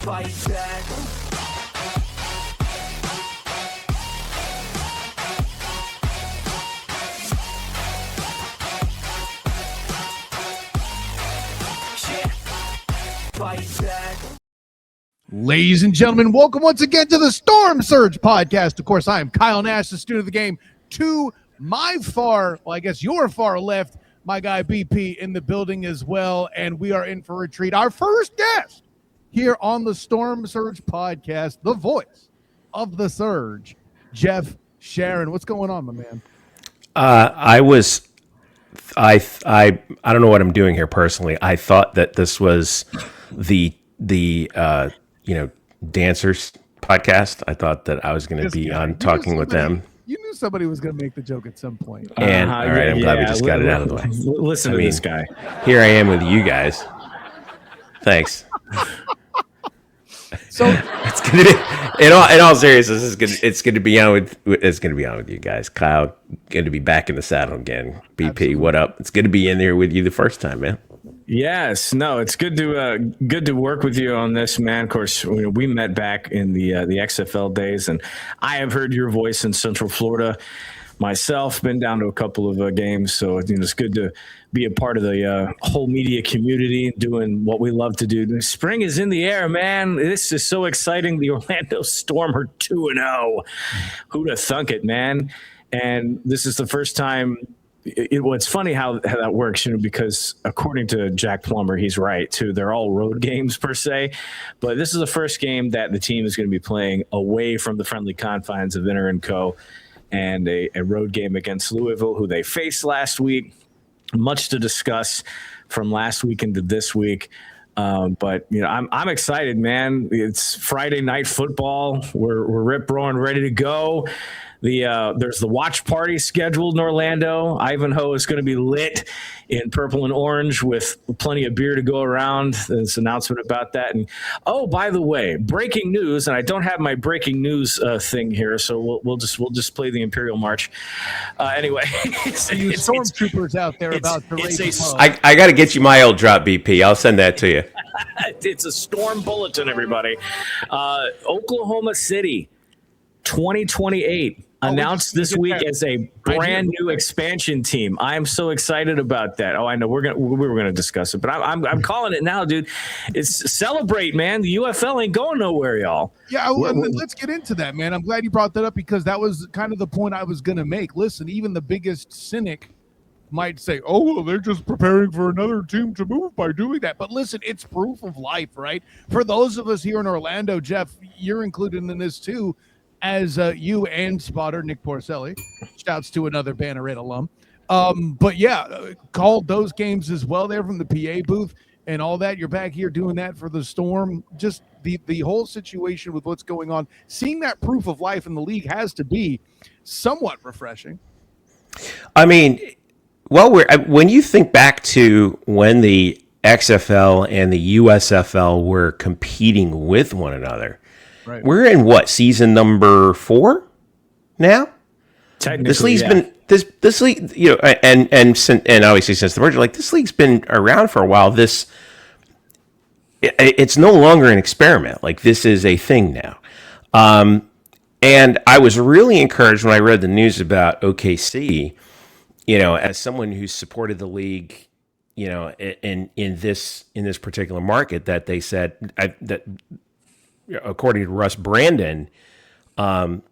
Fight back. Fight back. Ladies and gentlemen, welcome once again to the Storm Surge podcast. Of course, I am Kyle Nash, the student of the game. To my far, well, I guess your far left, my guy BP in the building as well, and we are in for a treat. Our first guest here on the Storm Surge podcast, the voice of the Surge, Jeff Sharon. What's going on, my man? I don't know what I'm doing here personally. I thought that this was the dancers podcast. I thought that I was going to be on talking with them. You knew somebody was going to make the joke at some point. And all right, I'm glad we just got it out of the way. Listen to this guy. Here I am with you guys. Thanks. So it's gonna be, in all seriousness, it's gonna be on with you guys. Kyle, good to be back in the saddle again. BP, absolutely. What up? It's good to be in there with you the first time, man. Yes, no, it's good to work with you on this, man. Of course, we met back in the XFL days, and I have heard your voice in Central Florida myself. Been down to a couple of games, so it's good to be a part of the whole media community, doing what we love to do. Spring is in the air, man. This is so exciting. The Orlando Storm are 2-0. Who'd have thunk it, man? And this is the first time. It's funny how that works, because according to Jack Plummer, he's right too. They're all road games per se, but this is the first game that the team is going to be playing away from the friendly confines of Inter and Co. And a road game against Louisville, who they faced last week. Much to discuss from last week into this week. But I'm excited, man. It's Friday night football. We're rip roaring, ready to go. There's the watch party scheduled in Orlando. Ivanhoe is going to be lit in purple and orange with plenty of beer to go around. There's an announcement about that. And oh, by the way, breaking news, and I don't have my breaking news thing here, so we'll just play the Imperial March. Anyway, you stormtroopers out there about to race. I got to get you my old drop, BP. I'll send that to you. It's a storm bulletin, everybody. Oklahoma City, 2028. Announced this week as a brand new expansion team. I am so excited about that. Oh, I know we were gonna discuss it, but I'm calling it now, dude. It's celebrate, man. The UFL ain't going nowhere, y'all. Yeah, let's get into that, man. I'm glad you brought that up because that was kind of the point I was gonna make. Listen, even the biggest cynic might say, "Oh, well, they're just preparing for another team to move by doing that." But listen, it's proof of life, right? For those of us here in Orlando, Jeff, you're included in this too. As you and spotter Nick Porcelli, shouts to another Banneret alum. But yeah, called those games as well there from the PA booth and all that. You're back here doing that for the Storm. Just the whole situation with what's going on. Seeing that proof of life in the league has to be somewhat refreshing. I mean, when you think back to when the XFL and the USFL were competing with one another. Right. We're in what, season number 4 now? Technically, this league's been this league, and obviously since the merger, like this league's been around for a while. It's no longer an experiment. Like this is a thing now. And I was really encouraged when I read the news about OKC. As someone who supported the league, in this particular market, that they said that. According to Russ Brandon, he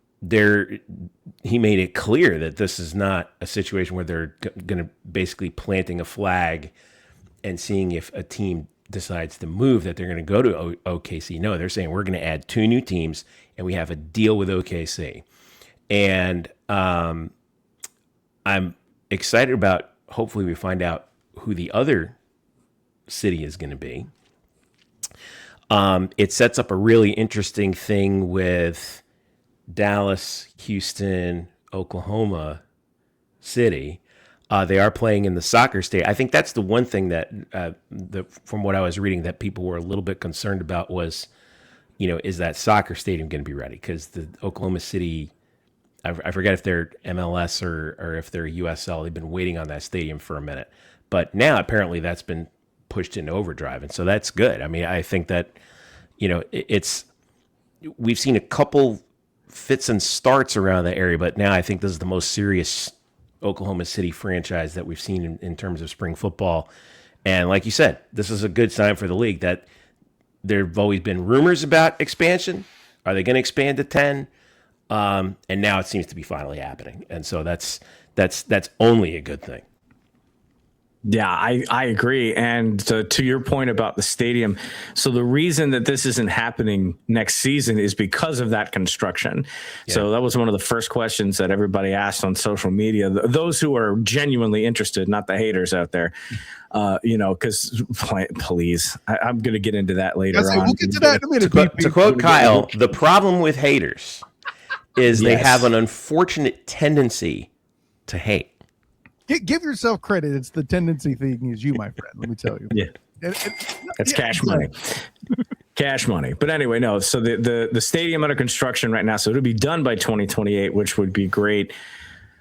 made it clear that this is not a situation where they're going to basically planting a flag and seeing if a team decides to move, that they're going to go to OKC. No, they're saying we're going to add 2 new teams and we have a deal with OKC. And I'm excited about, hopefully we find out who the other city is going to be. It sets up a really interesting thing with Dallas, Houston, Oklahoma City. They are playing in the soccer state. I think that's the one thing that, from what I was reading, that people were a little bit concerned about was, is that soccer stadium going to be ready? Because the Oklahoma City, I forget if they're MLS or if they're USL. They've been waiting on that stadium for a minute. But now apparently that's been pushed into overdrive. And so that's good. I mean, I think that, it's we've seen a couple fits and starts around that area, but now I think this is the most serious Oklahoma City franchise that we've seen in terms of spring football. And like you said, this is a good sign for the league that there have always been rumors about expansion. Are they going to expand to 10? And now it seems to be finally happening. And so that's only a good thing. Yeah, I agree. And to your point about the stadium, so the reason that this isn't happening next season is because of that construction. Yeah. So that was one of the first questions that everybody asked on social media. Those who are genuinely interested, not the haters out there, because please, I'm going to get into that later on. We'll get to that in a minute. To quote Kyle, the problem with haters is they have an unfortunate tendency to hate. Give yourself credit. It's the tendency thing is you, my friend. Let me tell you. Yeah. That's cash money. Cash money. But anyway, no. So the stadium under construction right now. So it'll be done by 2028, which would be great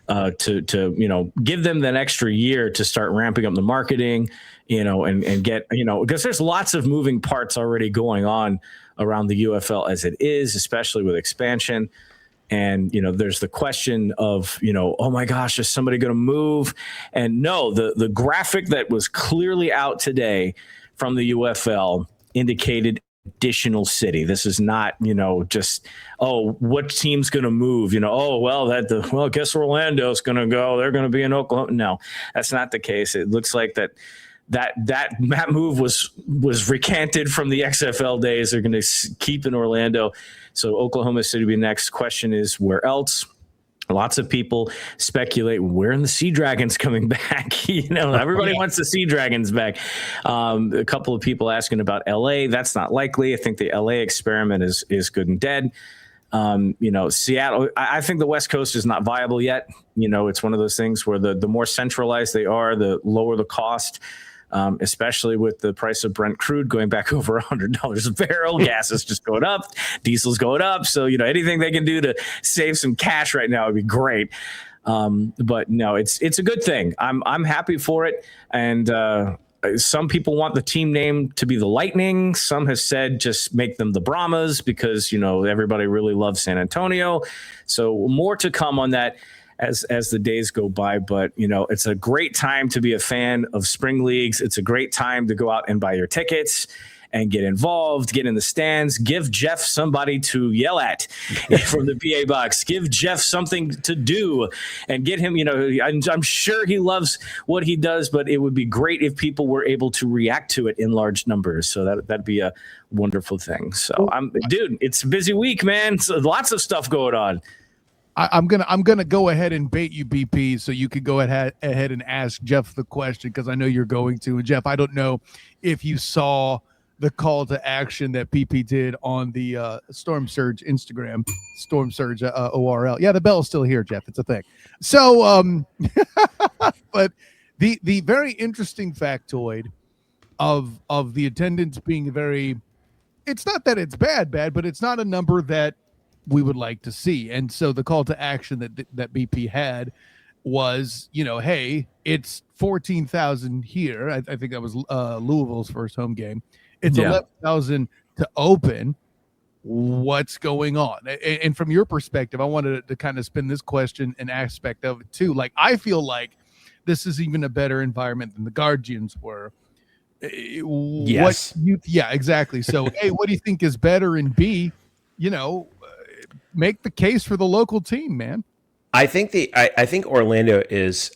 to give them that extra year to start ramping up the marketing, and get, because there's lots of moving parts already going on around the UFL as it is, especially with expansion. And, there's the question of, oh my gosh, is somebody going to move? And no, the graphic that was clearly out today from the UFL indicated additional city. This is not, just, what team's going to move? I guess Orlando's going to go. They're going to be in Oklahoma. No, that's not the case. It looks like that move was recanted from the XFL days. They're going to keep in Orlando. So Oklahoma City will be next. Question is, where else? Lots of people speculate where in the Sea Dragons coming back. Everybody wants the Sea Dragons back. A couple of people asking about LA. That's not likely. I think the LA experiment is good and dead. Seattle, I think the West Coast is not viable yet. It's one of those things where the more centralized they are, the lower the cost. Especially with the price of Brent crude going back over $100 a barrel. Gas is just going up. Diesel's going up. So, anything they can do to save some cash right now would be great. But no, it's a good thing. I'm happy for it. And some people want the team name to be the Lightning. Some have said just make them the Brahmas because, everybody really loves San Antonio. So more to come on that as the days go by. But, it's a great time to be a fan of spring leagues. It's a great time to go out and buy your tickets and get involved, get in the stands, give Jeff somebody to yell at from the PA box, give Jeff something to do and get him, I'm sure he loves what he does, but it would be great if people were able to react to it in large numbers. So that'd be a wonderful thing. So it's a busy week, man. So lots of stuff going on. I'm gonna go ahead and bait you, BP, so you could go ahead and ask Jeff the question because I know you're going to. And Jeff, I don't know if you saw the call to action that BP did on the Storm Surge Instagram, Storm Surge ORL. Yeah, the bell's still here, Jeff. It's a thing. So, but the very interesting factoid of the attendance being very, it's not that it's bad, but it's not a number that we would like to see. And so the call to action that BP had was, hey, it's 14,000 here. I think that was Louisville's first home game. It's 11,000 to open. What's going on? And from your perspective, I wanted to kind of spin this question and aspect of it too. Like, I feel like this is even a better environment than the Guardians were. Yes. Yeah, exactly. So, A, what do you think is better? And B, make the case for the local team, man. I think I think Orlando is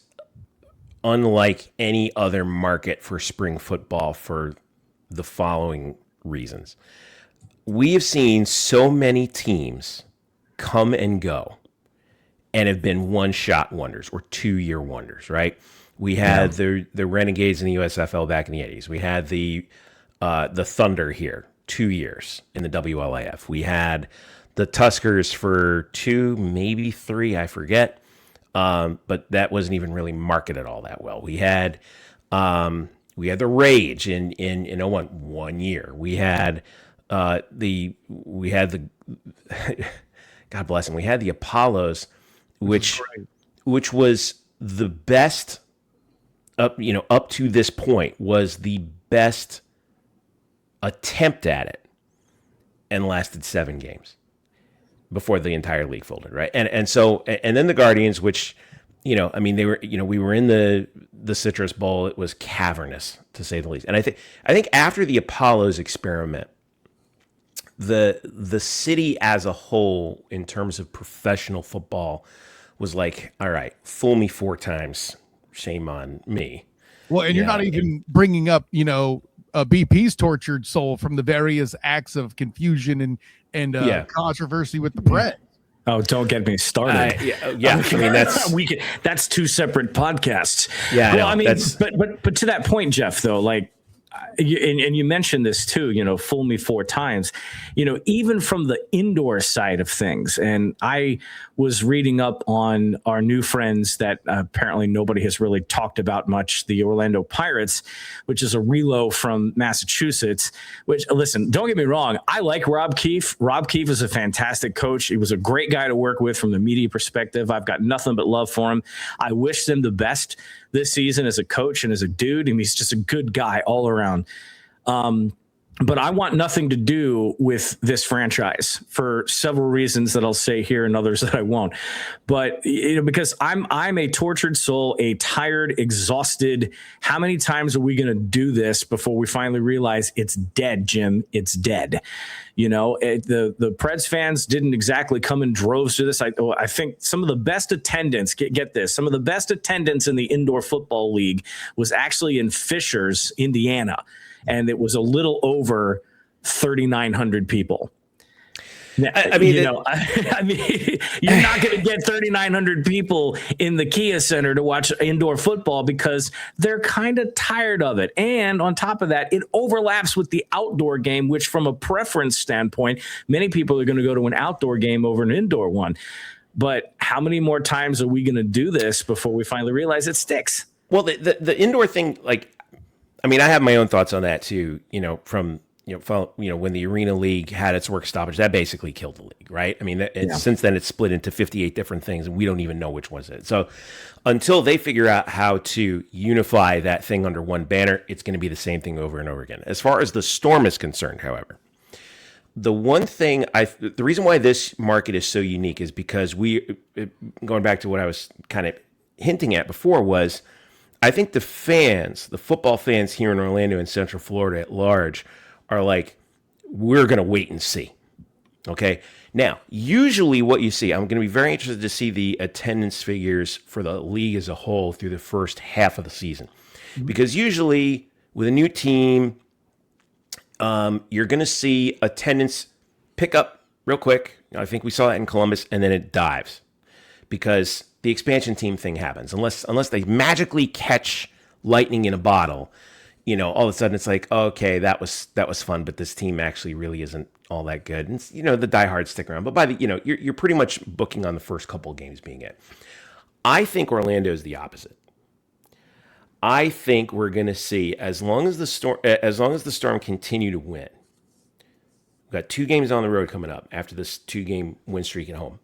unlike any other market for spring football for the following reasons. We have seen so many teams come and go and have been one-shot wonders or two-year wonders, right? We had the Renegades in the USFL back in the 80s. We had the Thunder here, 2 years in the WLAF. We had the Tuskers for 2, maybe 3, I forget. But that wasn't even really marketed all that well. We had the Rage in 1 year. We had the God bless them. We had the Apollos, which was the best up to this point was the best attempt at it and lasted 7 games before the entire league folded, right? And then the Guardians, which, I mean, they were, we were in the Citrus Bowl. It was cavernous, to say the least. And I think after the Apollos experiment, the city as a whole, in terms of professional football, was like, all right, fool me 4 times, shame on me. Well, and you're not even bringing up, BP's tortured soul from the various acts of confusion and controversy with the Preds. Oh, don't get me started. I mean, that's 2 separate podcasts. Yeah, well, I mean, but to that point, Jeff, though, like, and you mentioned this too, fool me 4 times, even from the indoor side of things. And I was reading up on our new friends that apparently nobody has really talked about much, the Orlando Pirates, which is a relo from Massachusetts, which, listen, don't get me wrong. I like Rob Keefe. Rob Keefe is a fantastic coach. He was a great guy to work with from the media perspective. I've got nothing but love for him. I wish them the best this season as a coach and as a dude. And he's just a good guy all around. But I want nothing to do with this franchise for several reasons that I'll say here and others that I won't. But because I'm a tortured soul, a tired, exhausted. How many times are we going to do this before we finally realize it's dead, Jim? It's dead. The Preds fans didn't exactly come in droves to this. I think some of the best attendance, get this, some of the best attendance in the indoor football league was actually in Fishers, Indiana. And it was a little over 3,900 people. I mean, you're not going to get 3,900 people in the Kia Center to watch indoor football because they're kind of tired of it. And on top of that, it overlaps with the outdoor game, which from a preference standpoint, many people are going to go to an outdoor game over an indoor one. But how many more times are we going to do this before we finally realize it sticks? Well, the indoor thing, I have my own thoughts on that too, from when the Arena League had its work stoppage, that basically killed the league, right? I mean, since then it's split into 58 different things, and we don't even know which one's it. So until they figure out how to unify that thing under one banner, it's going to be the same thing over and over again. As far as the Storm is concerned, however, the one thing the reason why this market is so unique is because going back to what I was kind of hinting at before was, I think the football fans here in Orlando and Central Florida at large are like, we're going to wait and see. Okay. Now, usually what you see, I'm going to be very interested to see the attendance figures for the league as a whole through the first half of the season. Because usually with a new team, you're going to see attendance pick up real quick. I think we saw that in Columbus, and then it dives because the expansion team thing happens. Unless they magically catch lightning in a bottle, all of a sudden it's like, okay, that was fun, but this team actually really isn't all that good. And the diehards stick around, but by the you're pretty much booking on the first couple of games being it. I think Orlando is the opposite. I think we're going to see as long as the Storm continue to win. We've got 2 games on the road coming up after this 2-game win streak at home.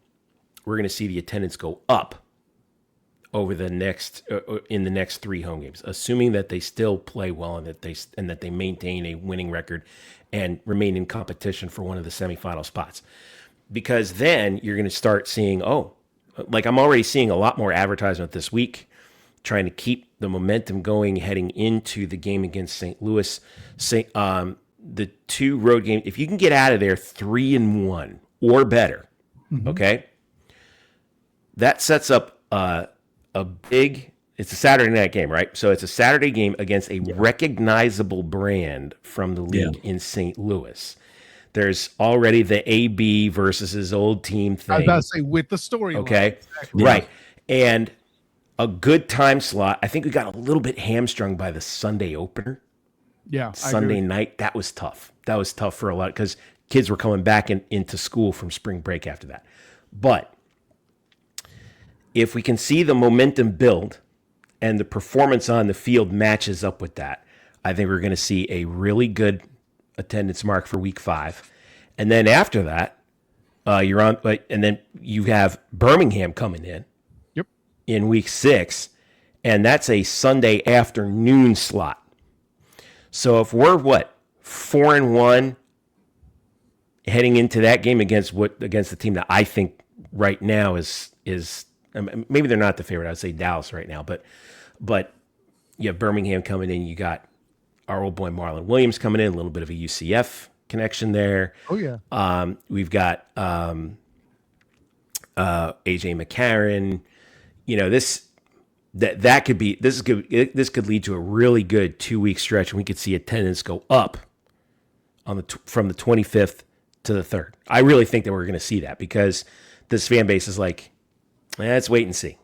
We're going to see the attendance go up over the next in the next 3 home games, assuming that they still play well and that they maintain a winning record and remain in competition for one of the semifinal spots. Because then you're going to start seeing, I'm already seeing a lot more advertisement this week, trying to keep the momentum going heading into the game against St. Louis. The 2 road games, if you can get out of there 3-1 or better, okay, that sets up it's a Saturday night game, right? So it's a Saturday game against a recognizable brand from the league in St. Louis. There's already the AB versus his old team thing. I was about to say with the story. Okay. Exactly. Right. And a good time slot. I think we got a little bit hamstrung by the Sunday opener. Yeah. Sunday night. That was tough. That was tough for a lot because kids were coming back into school from spring break after that. But if we can see the momentum build and the performance on the field matches up with that, I think we're going to see a really good attendance mark for week 5. And then after that, and then you have Birmingham coming in in week 6, and that's a Sunday afternoon slot. So if we're 4-1 heading into that game against the team that I think right now is maybe they're not the favorite. I'd say Dallas right now, but you have Birmingham coming in. You got our old boy Marlon Williams coming in, a little bit of a UCF connection there. Oh yeah. We've got AJ McCarron. This could lead to a really good 2-week stretch, and we could see attendance go up from the 25th to the 3rd. I really think that we're going to see that because this fan base is like, let's wait and see.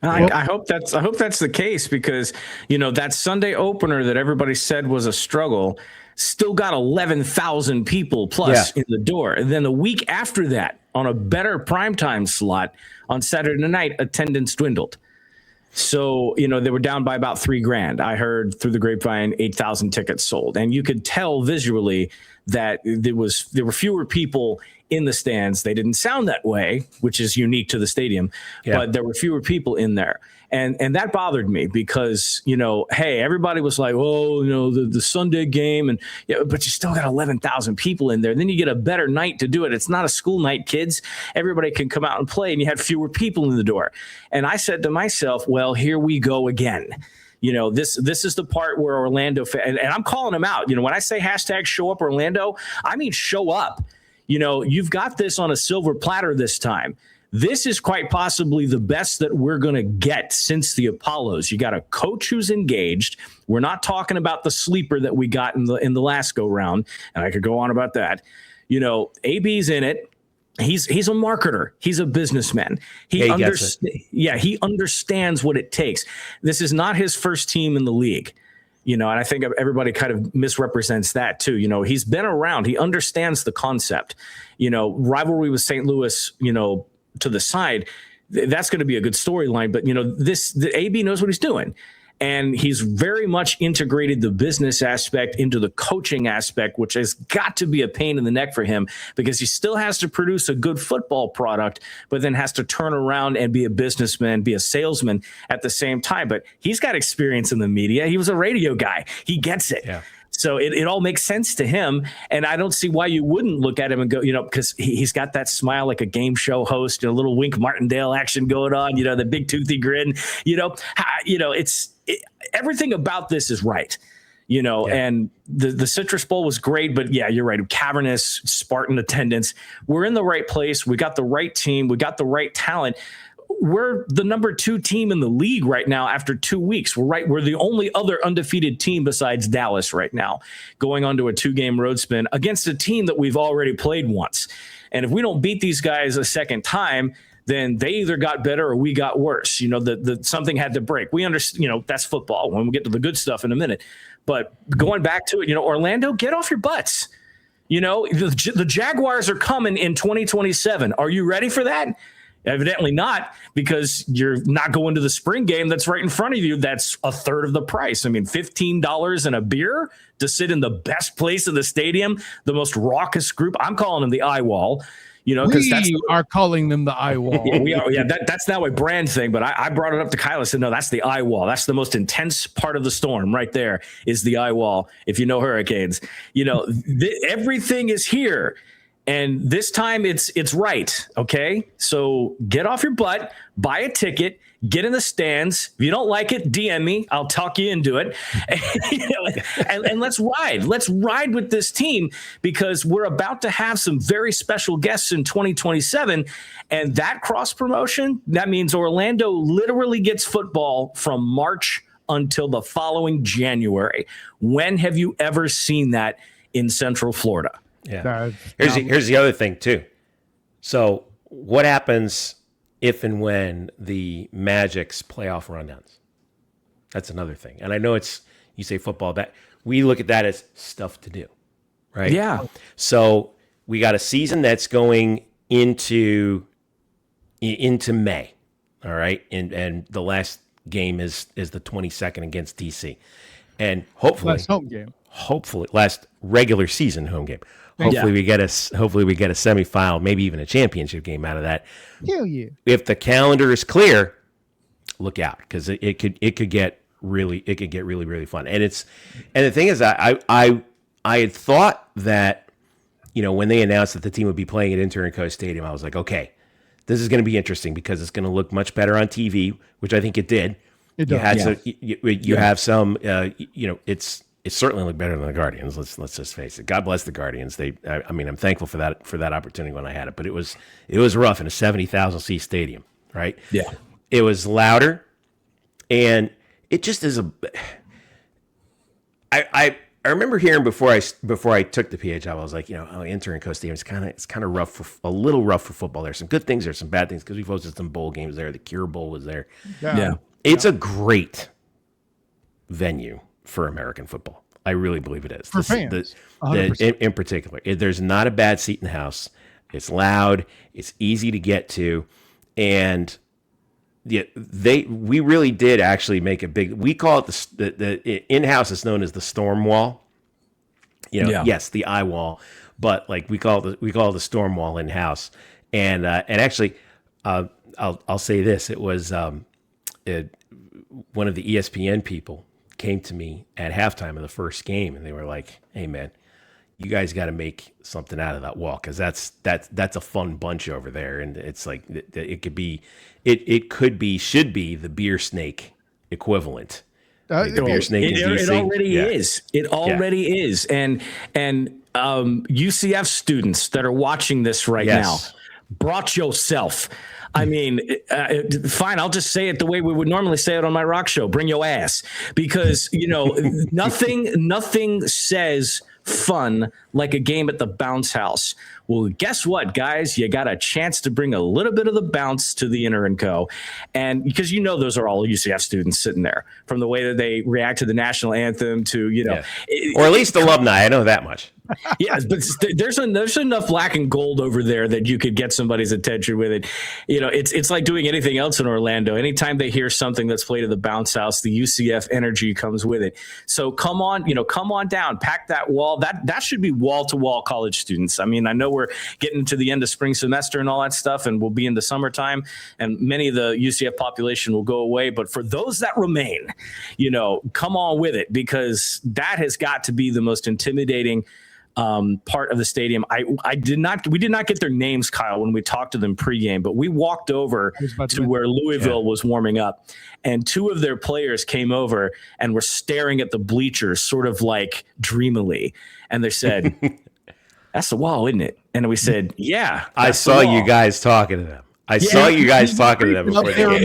I hope that's the case because that Sunday opener that everybody said was a struggle still got 11,000 people plus in the door. And then the week after that, on a better primetime slot on Saturday night, attendance dwindled. So, they were down by about $3,000. I heard through the grapevine 8,000 tickets sold. And you could tell visually that there were fewer people in the stands. They didn't sound that way, which is unique to the stadium, but there were fewer people in there. And that bothered me because, hey, everybody was like, oh, the Sunday game. But you still got 11,000 people in there. And then you get a better night to do it. It's not a school night, kids. Everybody can come out and play. And you had fewer people in the door. And I said to myself, well, here we go again. This is the part where Orlando, and I'm calling them out. When I say hashtag show up Orlando, I mean show up. You've got this on a silver platter this time. This is quite possibly the best that we're going to get since the Apollos. You got a coach who's engaged. We're not talking about the sleeper that we got in the last go round, and I could go on about that. AB's in it. He's a marketer. He's a businessman. He understands what it takes. This is not his first team in the league. And I think everybody kind of misrepresents that too. He's been around. He understands the concept. Rivalry with St. Louis, to the side, that's going to be a good storyline. But, the AB knows what he's doing. And he's very much integrated the business aspect into the coaching aspect, which has got to be a pain in the neck for him because he still has to produce a good football product, but then has to turn around and be a businessman, be a salesman at the same time. But he's got experience in the media. He was a radio guy. He gets it. Yeah. So it all makes sense to him. And I don't see why you wouldn't look at him and go, because he's got that smile like a game show host, a little Wink Martindale action going on, the big toothy grin, everything about this is right, and the Citrus Bowl was great. But yeah, you're right. Cavernous, Spartan attendance. We're in the right place. We got the right team. We got the right talent. We're the number 2 team in the league right now after 2 weeks. We're the only other undefeated team besides Dallas right now, going on to a 2-game road spin against a team that we've already played once. And if we don't beat these guys a second time, then they either got better or we got worse. Something had to break. We understand, that's football when we get to the good stuff in a minute. But going back to it, Orlando, get off your butts. The Jaguars are coming in 2027. Are you ready for that? Evidently not, because you're not going to the spring game that's right in front of you. That's a third of the price. I mean, $15 and a beer to sit in the best place of the stadium, the most raucous group. I'm calling them the eye wall, because we are calling them the eye wall. Yeah, we are. Yeah, that's now a brand thing. But I brought it up to Kyle. I said, no, that's the eye wall. That's the most intense part of the storm right there is the eye wall. If you know hurricanes, everything is here. And this time it's right. Okay. So get off your butt, buy a ticket, get in the stands. If you don't like it, DM me. I'll talk you into it. And let's ride. Let's ride with this team because we're about to have some very special guests in 2027. And that cross promotion, that means Orlando literally gets football from March until the following January. When have you ever seen that in Central Florida? Yeah. Here's the other thing too. So what happens if and when the Magic's playoff rundowns? That's another thing. And I know you say football, that we look at that as stuff to do, right? Yeah. So we got a season that's going into May. All right. And the last game is the 22nd against DC. And hopefully last regular season home game. Hopefully we get a semifinal, maybe even a championship game out of that. Hell yeah! If the calendar is clear, look out because it could get really really fun. And the thing is, I had thought that when they announced that the team would be playing at Inter and Co Stadium, I was like, okay, this is going to be interesting because it's going to look much better on TV, which I think it did. It You does. had some, you have some, it's certainly looked better than the Guardians. Let's just face it. God bless the Guardians. I'm thankful for that opportunity when I had it, but it was rough in a 70,000 seat stadium, right? Yeah. It was louder, and it just is I remember hearing before I took the PA job, I was like, Inter and Co Stadium it's kind of rough a little rough for football. There's some good things, there's some bad things because we've hosted some bowl games there. The Cure Bowl was there. Yeah. It's a great venue for American football. I really believe it is. For fans, in particular. There's not a bad seat in the house. It's loud. It's easy to get to. And we really did actually make a big, we call it the in-house is known as the storm wall. Yes, the eye wall, but like we call it the storm wall in-house. And actually, I'll say this, it was, one of the ESPN people came to me at halftime of the first game, and they were like, "Hey, man, you guys got to make something out of that wall because that's a fun bunch over there, and it's like it could be the beer snake equivalent." The beer snake in DC. It already is. It already is, and UCF students that are watching this right now, brought yourself. I mean, fine, I'll just say it the way we would normally say it on my rock show. Bring your ass. Because, nothing says fun like a game at the bounce house. Well, guess what, guys? You got a chance to bring a little bit of the bounce to the Inter and Co. And because those are all UCF students sitting there, from the way that they react to the national anthem to, or at least alumni. I know that much. Yeah, but there's enough black and gold over there that you could get somebody's attention with it. It's like doing anything else in Orlando. Anytime they hear something that's played at the bounce house, the UCF energy comes with it. So come on down, pack that wall. That should be wall to wall college students. I mean, I know we're getting to the end of spring semester and all that stuff, and we'll be in the summertime, and many of the UCF population will go away. But for those that remain, come on with it, because that has got to be the most intimidating part of the stadium. We did not get their names, Kyle, when we talked to them pregame, but we walked over to where Louisville was warming up, and two of their players came over and were staring at the bleachers sort of like dreamily. And they said, "That's the wall, isn't it?" And we said, "Yeah." I saw you guys talking to them. I saw you guys talking to them before the game.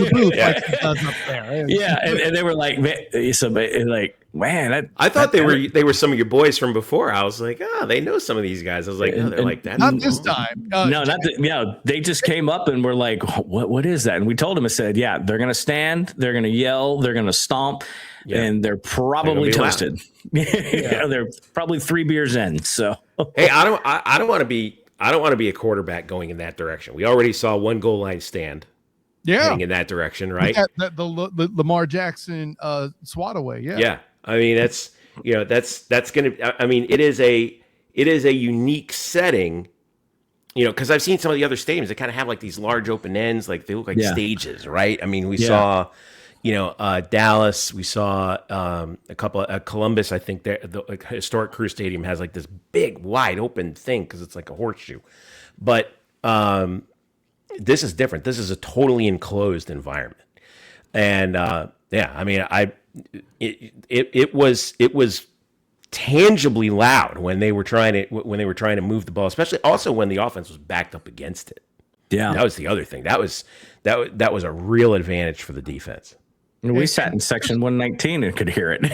Yeah, and they were like, man, I thought they were some of your boys from before. I was like, they know some of these guys. I was like, they're like that. Not this time. They just came up and were like, what is that? And we told them, I said, yeah, they're gonna stand, they're gonna yell, they're gonna stomp, and they're probably toasted. They're probably 3 beers in. So hey, I don't want to be a quarterback going in that direction. We already saw one goal line stand. Heading in that direction, right? The Lamar Jackson swat away. Yeah. I mean, that's going to. I mean, it is a unique setting. Because I've seen some of the other stadiums that kind of have like these large open ends, like they look like stages, right? I mean, we saw, Dallas. We saw a couple of Columbus. I think the historic Crew Stadium has like this big, wide open thing because it's like a horseshoe, but. This is different. This is a totally enclosed environment, and I mean, it was tangibly loud when they were trying to move the ball, especially also when the offense was backed up against it. Yeah, that was the other thing. That was a real advantage for the defense. And we sat in section 119 and could hear it.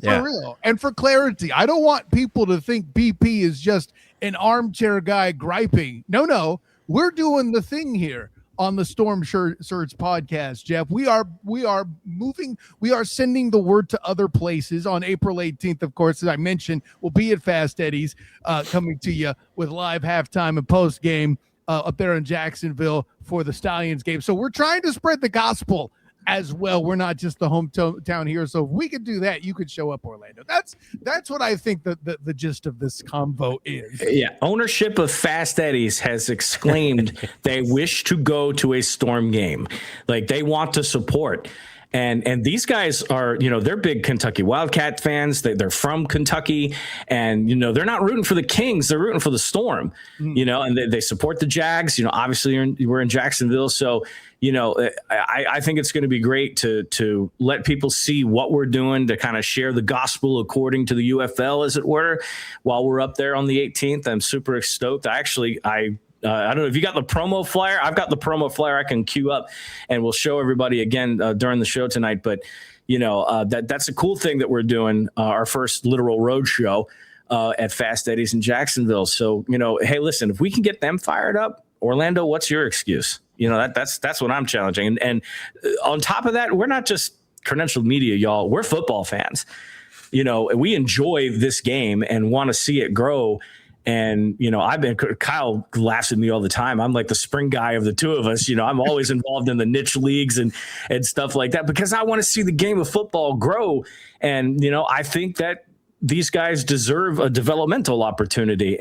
For real. And for clarity, I don't want people to think BP is just an armchair guy griping. No. We're doing the thing here on the Storm Surge podcast, Jeff. We are moving. We are sending the word to other places. On April 18th, of course, as I mentioned, we'll be at Fast Eddie's, coming to you with live halftime and post game up there in Jacksonville for the Stallions game. So we're trying to spread the gospel as well. We're not just the hometown here. So if we could do that, you could show up, Orlando. That's what I think the gist of this convo is. Yeah. Ownership of Fast Eddie's has exclaimed they wish to go to a Storm game. Like, they want to support. And these guys are, they're big Kentucky Wildcat fans. They're from Kentucky, and they're not rooting for the Kings. They're rooting for the Storm. And they support the Jags. Obviously we're in Jacksonville, so I think it's going to be great to let people see what we're doing, to kind of share the gospel according to the UFL, as it were, while we're up there on the 18th. I'm super stoked. I don't know if you got the promo flyer. I've got the promo flyer I can queue up, and we'll show everybody again during the show tonight. But, that's a cool thing that we're doing, our first literal road show at Fast Eddie's in Jacksonville. So, hey, listen, if we can get them fired up, Orlando, what's your excuse? That's what I'm challenging. And on top of that, we're not just credentialed media, y'all. We're football fans. We enjoy this game and want to see it grow. And, Kyle laughs at me all the time. I'm like the spring guy of the two of us. I'm always involved in the niche leagues and stuff like that, because I want to see the game of football grow. And, I think that these guys deserve a developmental opportunity.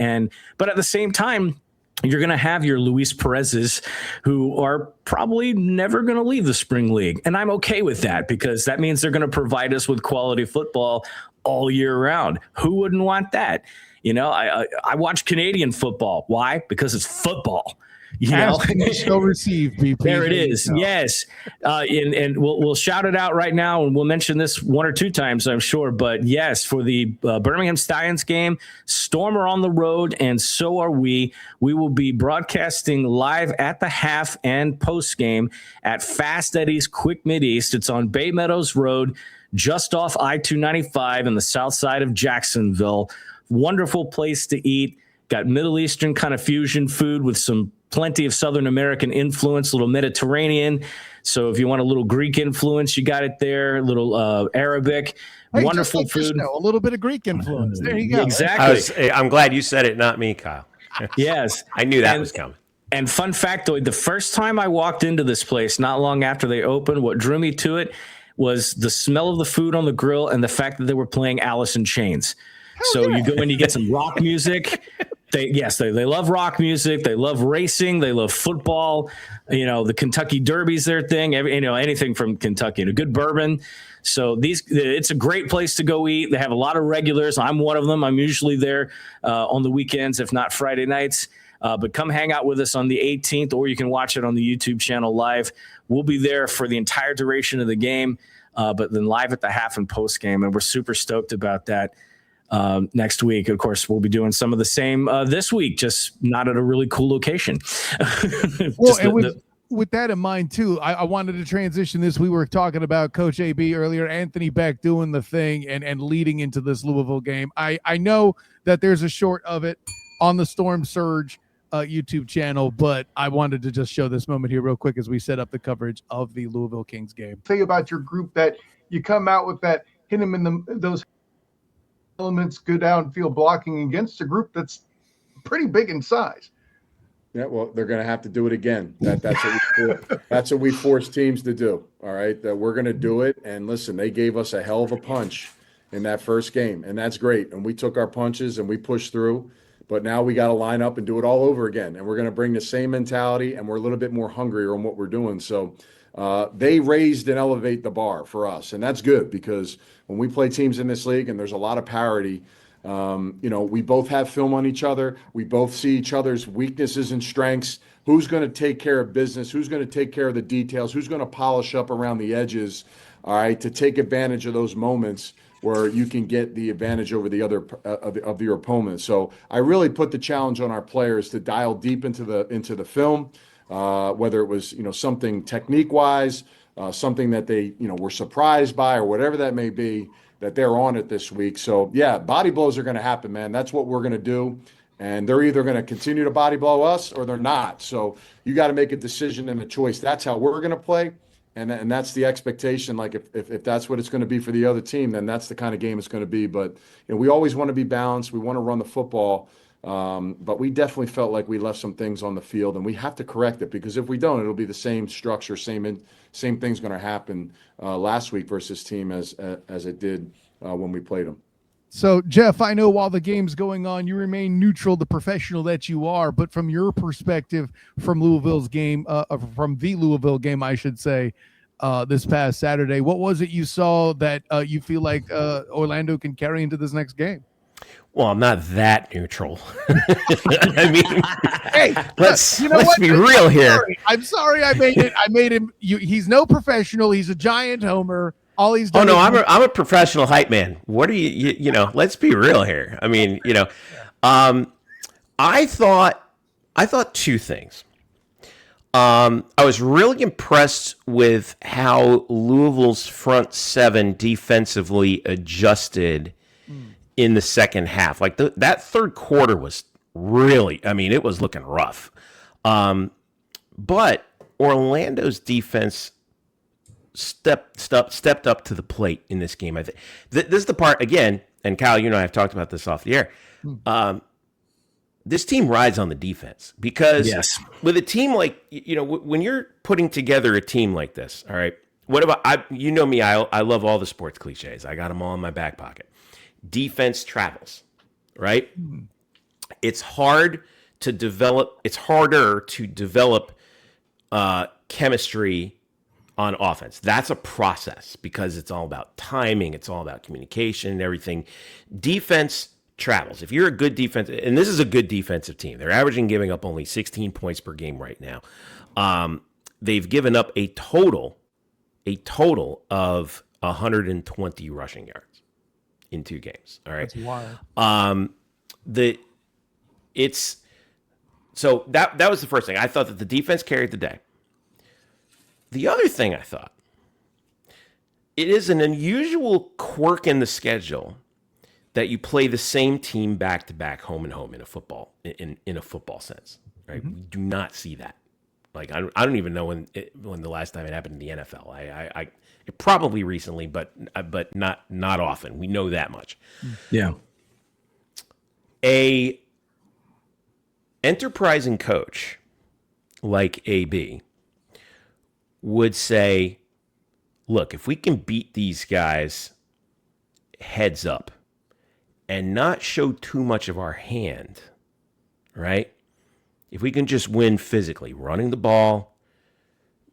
But at the same time, you're going to have your Luis Perez's who are probably never going to leave the spring league. And I'm okay with that, because that means they're going to provide us with quality football all year round. Who wouldn't want that? I watch Canadian football. Why? Because it's football. Still receive, BP. There it is. Yes. And we'll shout it out right now, and we'll mention this one or two times, I'm sure. But yes, for the Birmingham Stallions game, Storm are on the road, and so are we. We will be broadcasting live at the half and post game at Fast Eddie's Quick Mid East. It's on Bay Meadows Road, just off I-295 in the south side of Jacksonville. Wonderful place to eat. Got Middle Eastern kind of fusion food with plenty of Southern American influence, a little Mediterranean. So if you want a little Greek influence, you got it there. A little Arabic. Hey, wonderful like food. A little bit of Greek influence. There you go. Exactly. I'm glad you said it, not me, Kyle. Yes. I knew that was coming. And fun factoid, the first time I walked into this place, not long after they opened, what drew me to it was the smell of the food on the grill and the fact that they were playing Alice in Chains. So you go in, you get some rock music. They love rock music. They love racing. They love football. The Kentucky Derby's their thing. Anything from Kentucky. And a good bourbon. So it's a great place to go eat. They have a lot of regulars. I'm one of them. I'm usually there on the weekends, if not Friday nights. But come hang out with us on the 18th, or you can watch it on the YouTube channel live. We'll be there for the entire duration of the game, but then live at the half and post game. And we're super stoked about that. Next week, of course, we'll be doing some of the same this week, just not at a really cool location. With that in mind, too, I wanted to transition this. We were talking about Coach AB earlier, Anthony Beck doing the thing and leading into this Louisville game. I know that there's a short of it on the Storm Surge YouTube channel, but I wanted to just show this moment here real quick as we set up the coverage of the Louisville Kings game. Say about your group that you come out with that, hit them in those elements, go downfield blocking against a group that's pretty big in size. Yeah, well, they're going to have to do it again. That's what we force teams to do. All right, that we're going to do it. And listen, they gave us a hell of a punch in that first game, and that's great. And we took our punches and we pushed through. But now we got to line up and do it all over again. And we're going to bring the same mentality, and we're a little bit more hungrier on what we're doing. So they raised and elevate the bar for us, and that's good, because when we play teams in this league and there's a lot of parity, we both have film on each other. We both see each other's weaknesses and strengths. Who's going to take care of business? Who's going to take care of the details? Who's going to polish up around the edges, all right, to take advantage of those moments where you can get the advantage over the other of your opponent. So I really put the challenge on our players to dial deep into the film, whether it was something technique-wise, something that they were surprised by, or whatever that may be, that they're on it this week. So yeah, body blows are going to happen, man. That's what we're going to do, and they're either going to continue to body blow us or they're not. So you got to make a decision and a choice. That's how we're going to play, and that's the expectation. Like if that's what it's going to be for the other team, then that's the kind of game it's going to be. But we always want to be balanced. We want to run the football. But we definitely felt like we left some things on the field, and we have to correct it, because if we don't, it'll be the same structure, same thing's going to happen last week versus team as it did when we played them. So, Jeff, I know while the game's going on, you remain neutral, the professional that you are, but from your perspective, from the Louisville game, I should say, this past Saturday. What was it you saw that you feel like Orlando can carry into this next game? Well, I'm not that neutral. I mean, Hey, let's you know what? be real here. I'm sorry I made it. I made him. He's no professional. He's a giant homer. All he's done. Oh no, I'm a professional hype man. What are you know? Let's be real here. I mean, I thought two things. I was really impressed with how Louisville's front seven defensively adjusted in the second half. Like that third quarter was really, I mean, it was looking rough. But Orlando's defense stepped up to the plate in this game. I think this is the part again, and Kyle, you and I have talked about this off the air. This team rides on the defense because with a team like, when you're putting together a team like this, all right, what about, you know me, I love all the sports cliches. I got them all in my back pocket. Defense travels, right? It's harder to develop chemistry on offense. That's a process because it's all about timing. It's all about communication and everything. Defense travels. If you're a good defense, and this is a good defensive team, they're averaging giving up only 16 points per game right now. They've given up a total of 120 rushing yards in 2 games. All right. That's wild. So that was the first thing. I thought that the defense carried the day. The other thing I thought, it is an unusual quirk in the schedule that you play the same team back to back, home and home in a football sense, right? Mm-hmm. We do not see that. Like I don't even know when the last time it happened in the NFL. It probably recently, but not often. We know that much. Yeah. A enterprising coach like AB would say, look, if we can beat these guys heads up and not show too much of our hand, right? If we can just win physically, running the ball,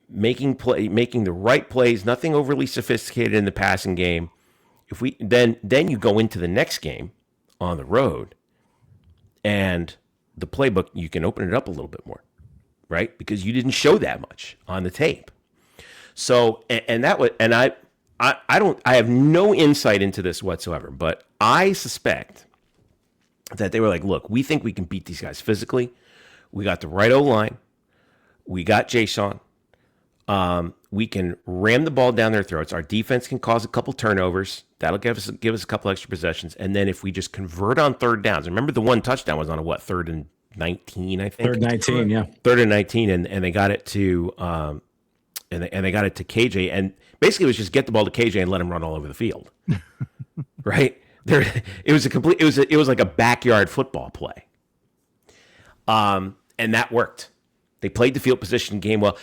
making the right plays, nothing overly sophisticated in the passing game. If we then you go into the next game on the road, and the playbook, you can open it up a little bit more, right? Because you didn't show that much on the tape. So, I have no insight into this whatsoever, but I suspect that they were like, look, we think we can beat these guys physically. We got the right O-line. We got Jay-Sean. We can ram the ball down their throats. Our defense can cause a couple turnovers. That'll give us a couple extra possessions. And then if we just convert on third downs, remember the one touchdown was on a 3rd and 19, I think. 3rd and 19, yeah. 3rd and 19, and they got it to and they got it to KJ, and basically it was just get the ball to KJ and let him run all over the field, right? It was like a backyard football play, and that worked. They played the field position game well,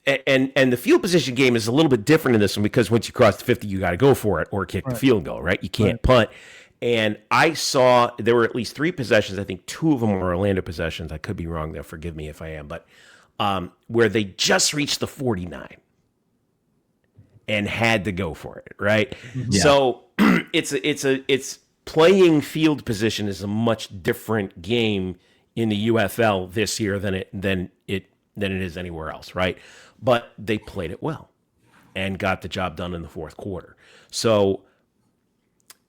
and the field position game is a little bit different in this one because once you cross the 50, you got to go for it or kick the field goal, right? You can't punt. And I saw there were at least 3 possessions. I think 2 of them were Orlando possessions. I could be wrong there. Forgive me if I am, but where they just reached the 49 and had to go for it, right? Yeah. So it's playing field position is a much different game in the UFL this year than it is anywhere else, right? But they played it well and got the job done in the 4th quarter. So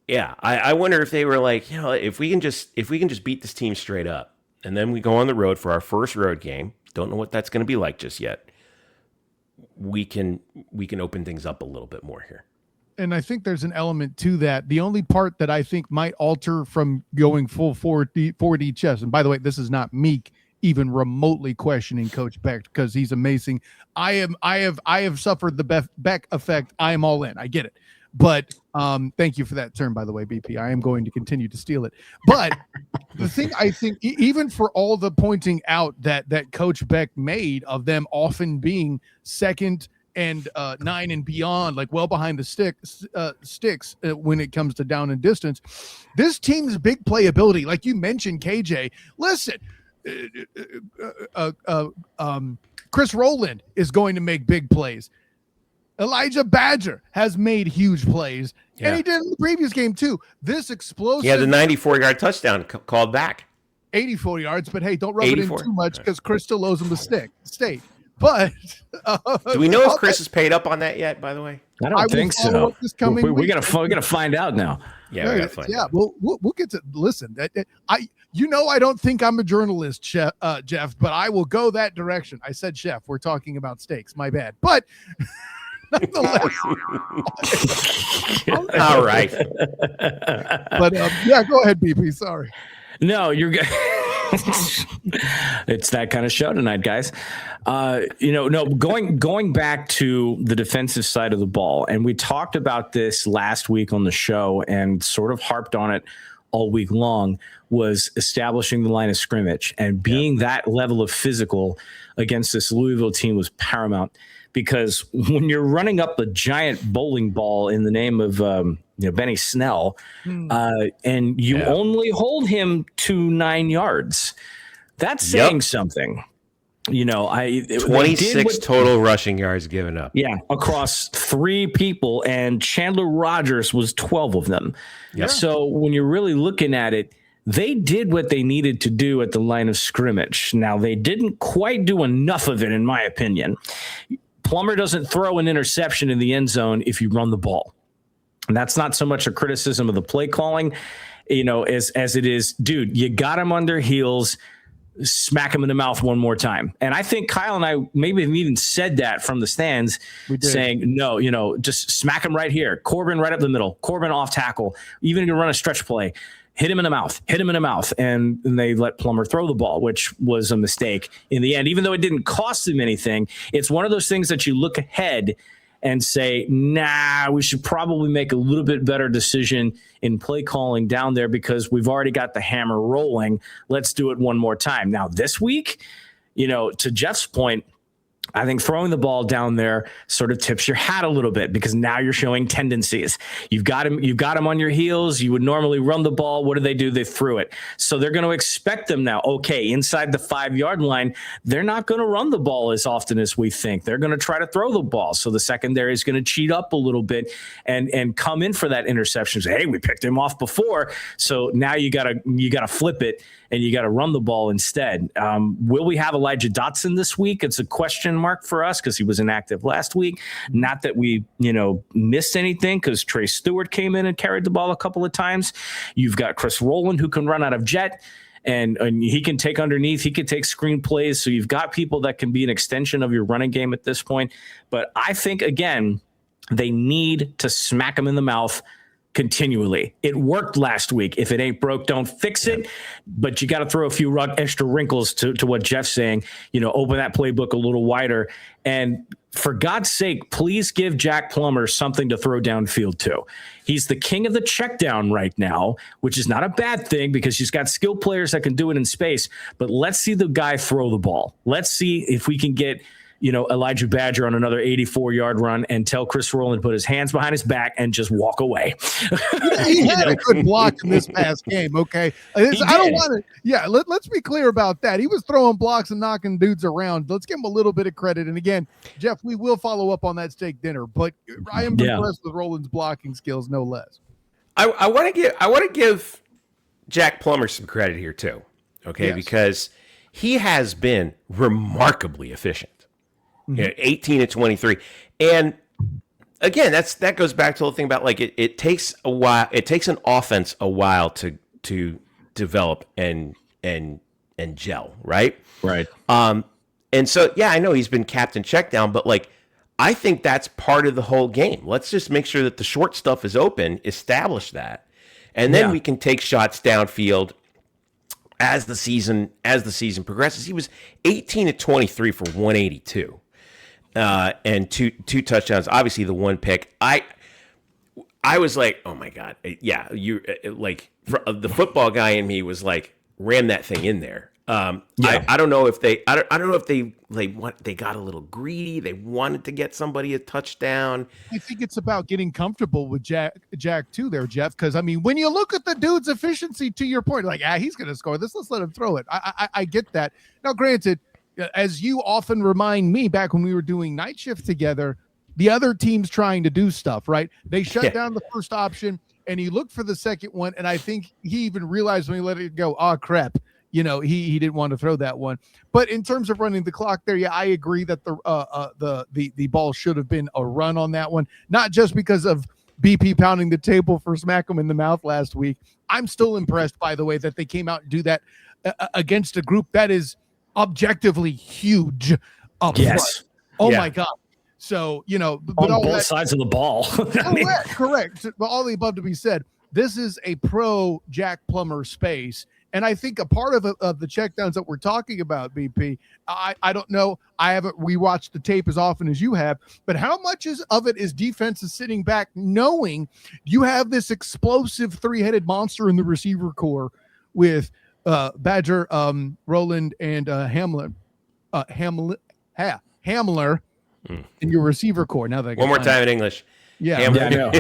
yeah, I wonder if they were like, if we can just beat this team straight up, and then we go on the road for our first road game. Don't know what that's going to be like just yet. We can open things up a little bit more here. And I think there's an element to that. The only part that I think might alter from going full 4D chess, and by the way, this is not me even remotely questioning Coach Beck because he's amazing. I have suffered the Beck effect. I am all in. I get it. But thank you for that term, by the way, BP. I am going to continue to steal it. But the thing I think, even for all the pointing out that Coach Beck made of them often being 2nd and 9 and beyond, like well behind the sticks when it comes to down and distance, this team's big playability, like you mentioned, KJ. Listen, Chris Rowland is going to make big plays. Elijah Badger has made huge plays, and he did in the previous game too. This explosive. He had the 94-yard touchdown called back. 84 yards, but hey, don't rub it in 84? too much because Chris still owes him the state. But do we know if Chris is paid up on that yet? By the way, I don't think so. We gotta find out now. Yeah, we gotta find out. We'll get to listen. I don't think I'm a journalist, Jeff, but I will go that direction. I said, Chef, we're talking about steaks. My bad, but nonetheless. All right. But go ahead, BP. Sorry. No, you're good. It's that kind of show tonight, guys. Going back to the defensive side of the ball, and we talked about this last week on the show and sort of harped on it all week long, was establishing the line of scrimmage and being that level of physical against this Louisville team was paramount. Because when you're running up a giant bowling ball in the name of Benny Snell, and you only hold him to 9 yards, that's saying something. 26 total rushing yards given up. Yeah, across 3 people, and Chandler Rogers was 12 of them. Yep. So when you're really looking at it, they did what they needed to do at the line of scrimmage. Now, they didn't quite do enough of it, in my opinion. Plummer doesn't throw an interception in the end zone if you run the ball. And that's not so much a criticism of the play calling, as it is, dude, you got him on their heels, smack him in the mouth one more time. And I think Kyle and I maybe have even said that from the stands, saying, no, just smack him right here. Corbin right up the middle. Corbin off tackle. Even if you run a stretch play, hit him in the mouth. And they let Plummer throw the ball, which was a mistake in the end. Even though it didn't cost him anything, it's one of those things that you look ahead and say, nah, we should probably make a little bit better decision in play calling down there because we've already got the hammer rolling. Let's do it one more time. Now, this week, to Jeff's point, I think throwing the ball down there sort of tips your hat a little bit because now you're showing tendencies. You've got him on your heels. You would normally run the ball. What do? They threw it. So they're going to expect them now. Okay, inside the 5-yard line, they're not going to run the ball as often as we think. They're going to try to throw the ball. So the secondary is going to cheat up a little bit and come in for that interception. Say, hey, we picked him off before. So now you gotta flip it and you got to run the ball instead. Will we have Elijah Dotson this week? It's a question mark for us because he was inactive last week. Not that we, missed anything because Trey Stewart came in and carried the ball a couple of times. You've got Chris Rowland who can run out of jet. And he can take underneath. He can take screen plays. So you've got people that can be an extension of your running game at this point. But I think, again, they need to smack him in the mouth continually. It worked last week. If it ain't broke, don't fix it. But you got to throw a few extra wrinkles to what Jeff's saying. Open that playbook a little wider. And for God's sake, please give Jack Plummer something to throw downfield to. He's the king of the check down right now, which is not a bad thing because he's got skilled players that can do it in space. But let's see the guy throw the ball. Let's see if we can get Elijah Badger on another 84-yard run and tell Chris Rowland to put his hands behind his back and just walk away. He had a good block in this past game, okay? I don't want to – let's be clear about that. He was throwing blocks and knocking dudes around. Let's give him a little bit of credit. And, again, Jeff, we will follow up on that steak dinner, but I am impressed with Rowland's blocking skills, no less. I want to give Jack Plummer some credit here too, okay? Yes. Because he has been remarkably efficient. 18 to 23. And again, that goes back to the thing about it takes a while. It takes an offense a while to develop and gel, right? Right. And so, I know he's been captain check down, but I think that's part of the whole game. Let's just make sure that the short stuff is open, establish that, and then we can take shots downfield as the season progresses. He was 18 to 23 for 182. And two touchdowns. Obviously, the one pick. I was like, oh my god, you the football guy in me was like, ram that thing in there. I don't know if they, I don't know if they got a little greedy. They wanted to get somebody a touchdown. I think it's about getting comfortable with Jack too, there, Jeff. Because when you look at the dude's efficiency, to your point, he's going to score this. Let's let him throw it. I get that. Now, granted, as you often remind me back when we were doing night shift together, the other team's trying to do stuff, right? They shut down the first option and he looked for the second one. And I think he even realized when he let it go, crap. He didn't want to throw that one. But in terms of running the clock there, yeah, I agree that the ball should have been a run on that one, not just because of BP pounding the table for smack him in the mouth last week. I'm still impressed, by the way, that they came out and do that against a group that is objectively huge up front. Oh my God. So, but on both sides of the ball. Correct. But all the above to be said, this is a pro Jack Plummer space. And I think a part of the checkdowns that we're talking about, BP, I don't know. I haven't rewatched the tape as often as you have, but how much of it is defenses sitting back knowing you have this explosive three-headed monster in the receiver core with Badger, Roland, and Hamler in your receiver core. Now that one more time in English. Yeah, I know.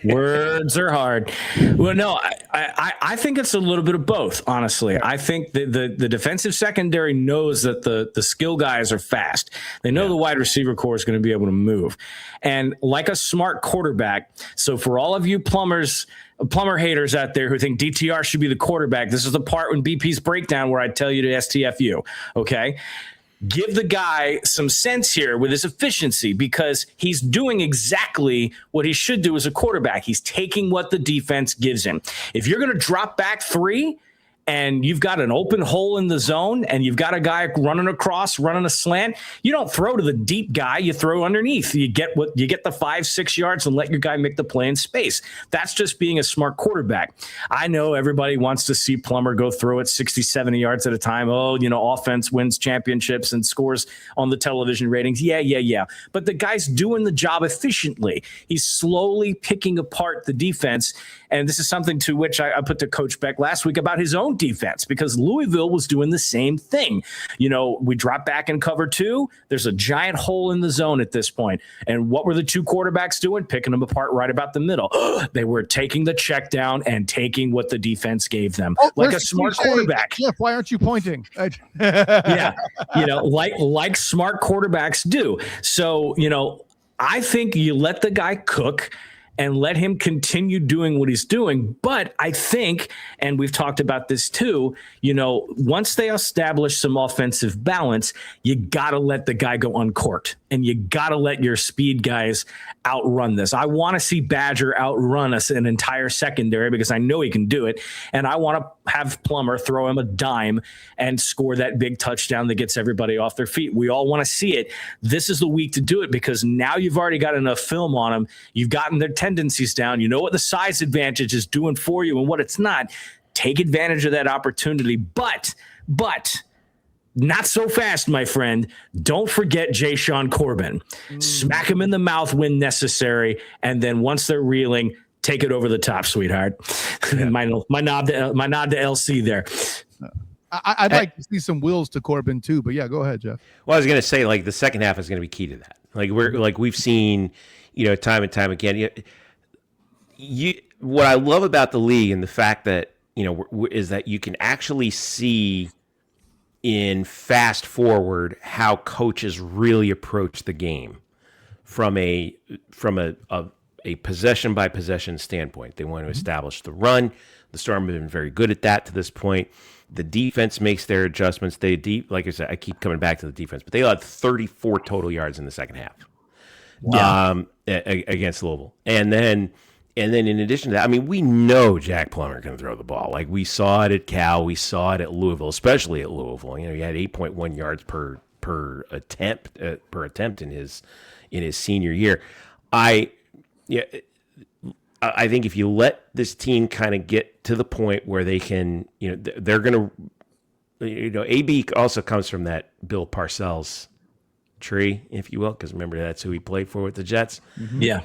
Words are hard. Well, no, I think it's a little bit of both, honestly. I think the defensive secondary knows that the skill guys are fast. They know the wide receiver core is going to be able to move. And like a smart quarterback, so for all of you plumber haters out there who think DTR should be the quarterback, this is the part when BP's breakdown where I tell you to STFU, okay? Give the guy some sense here with his efficiency because he's doing exactly what he should do as a quarterback. He's taking what the defense gives him. If you're going to drop back 3 and you've got an open hole in the zone and you've got a guy running across, running a slant, you don't throw to the deep guy, you throw underneath. You get the 5-6 yards and let your guy make the play in space. That's just being a smart quarterback. I know everybody wants to see Plummer go throw it 60, 70 yards at a time. Offense wins championships and scores on the television ratings. Yeah. But the guy's doing the job efficiently. He's slowly picking apart the defense. And this is something to which I put to Coach Beck last week about his own defense, because Louisville was doing the same thing. We drop back in cover 2. There's a giant hole in the zone at this point. And what were the 2 quarterbacks doing? Picking them apart right about the middle. They were taking the check down and taking what the defense gave them. Like a smart quarterback. Jeff, why aren't you pointing? Yeah. Like smart quarterbacks do. So, I think you let the guy cook and let him continue doing what he's doing. But I think, and we've talked about this too, once they establish some offensive balance, you got to let the guy go uncorked and you got to let your speed guys outrun this. I want to see Badger outrun us an entire secondary because I know he can do it. And I want to have Plummer throw him a dime and score that big touchdown that gets everybody off their feet. We all want to see it. This is the week to do it because now you've already got enough film on them. You've gotten their tendencies down. You know what the size advantage is doing for you and what it's not. Take advantage of that opportunity. But not so fast, my friend. Don't forget Jay Sean Corbin. Smack him in the mouth when necessary. And then once they're reeling, take it over the top, sweetheart. Yeah. my nod to LC there. I'd like to see some wills to Corbin too, but yeah, go ahead, Jeff. Well, I was going to say, the second half is going to be key to that. We've seen, time and time again. What I love about the league and the fact that is that you can actually see in fast forward how coaches really approach the game from a possession by possession standpoint. They want to establish the run. The Storm have been very good at that to this point. The defense makes their adjustments. Like I said, I keep coming back to the defense, but they had 34 total yards in the second half against Louisville. And then in addition to that, we know Jack Plummer can throw the ball. We saw it at Cal, we saw it at Louisville, especially at Louisville. He had 8.1 yards per attempt in his senior year. I think if you let this team kind of get to the point where they can, they're going to, AB also comes from that Bill Parcells tree, if you will, because remember that's who he played for with the Jets. Mm-hmm. Yeah.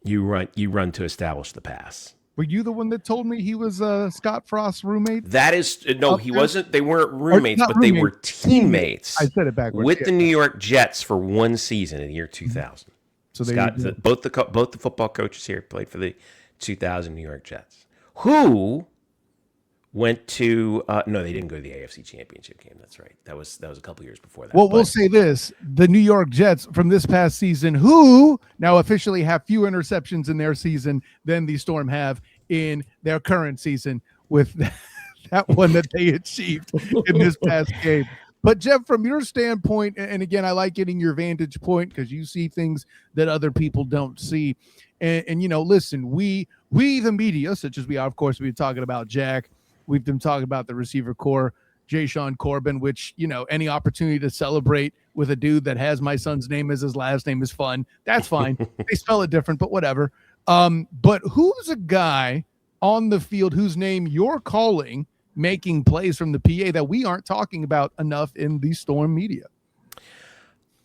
You run to establish the pass. Were you the one that told me he was Scott Frost's roommate? That is no, he wasn't. They weren't roommates, but they were teammates. I said it backwards. With the New York Jets for one season in the year 2000. So both the football coaches here played for the 2000 New York Jets, who went to no, they didn't go to the AFC Championship game. That's right. That was a couple years before that. Well, we'll say this: the New York Jets from this past season, who now officially have fewer interceptions in their season than the Storm have in their current season, with that one that they achieved in this past game. But Jeff, from your standpoint, and again, I like getting your vantage point because you see things that other people don't see. And listen, we the media, such as we are, of course, we've been talking about Jack. We've been talking about the receiver core, Jay Sean Corbin, which, any opportunity to celebrate with a dude that has my son's name as his last name is fun. That's fine. They spell it different, but whatever. But who's a guy on the field whose name you're calling, making plays from the PA that we aren't talking about enough in the Storm media?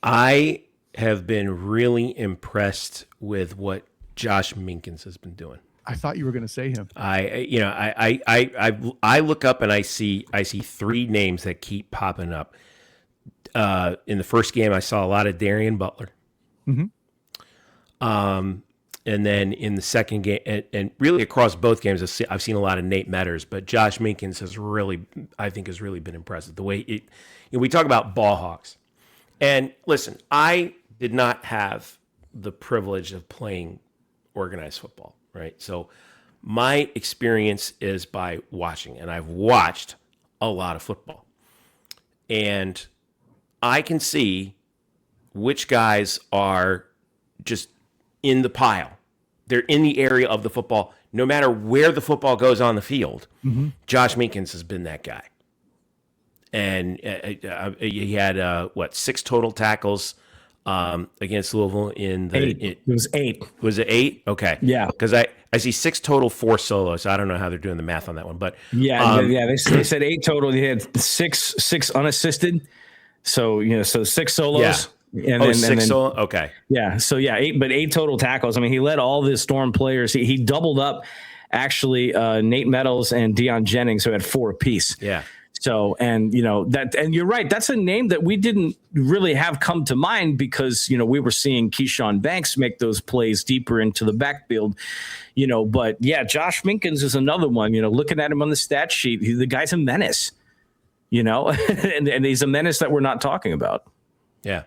I have been really impressed with what Josh Minkins has been doing. I thought you were going to say him. I look up and I see three names that keep popping up. In the first game, I saw a lot of Darian Butler. Mm-hmm. And then in the second game, and really across both games, I've seen a lot of Nate Metters, but Josh Minkins has really been impressive. The way we talk about ball hawks. And listen, I did not have the privilege of playing organized football, right? So my experience is by watching, and I've watched a lot of football. And I can see which guys are just in the pile. They're in the area of the football. No matter where the football goes on the field, Josh Minkins has been that guy. And he had, 6 total tackles against Louisville in the... It was 8. Was it 8? Okay. Yeah. Because I see 6 total, 4 solos. I don't know how they're doing the math on that one, but... They said 8 total. They had six unassisted. So 6 solos. Yeah. And then 6 solo? Okay. Yeah. So 8 total tackles. I mean, he led all the Storm players. He doubled up actually Nate Meadows and Deion Jennings, who had 4 apiece. Yeah. So, and you're right. That's a name that we didn't really have come to mind because, we were seeing Keyshawn Banks make those plays deeper into the backfield, but yeah, Josh Minkins is another one, looking at him on the stat sheet, the guy's a menace, and he's a menace that we're not talking about. Yeah.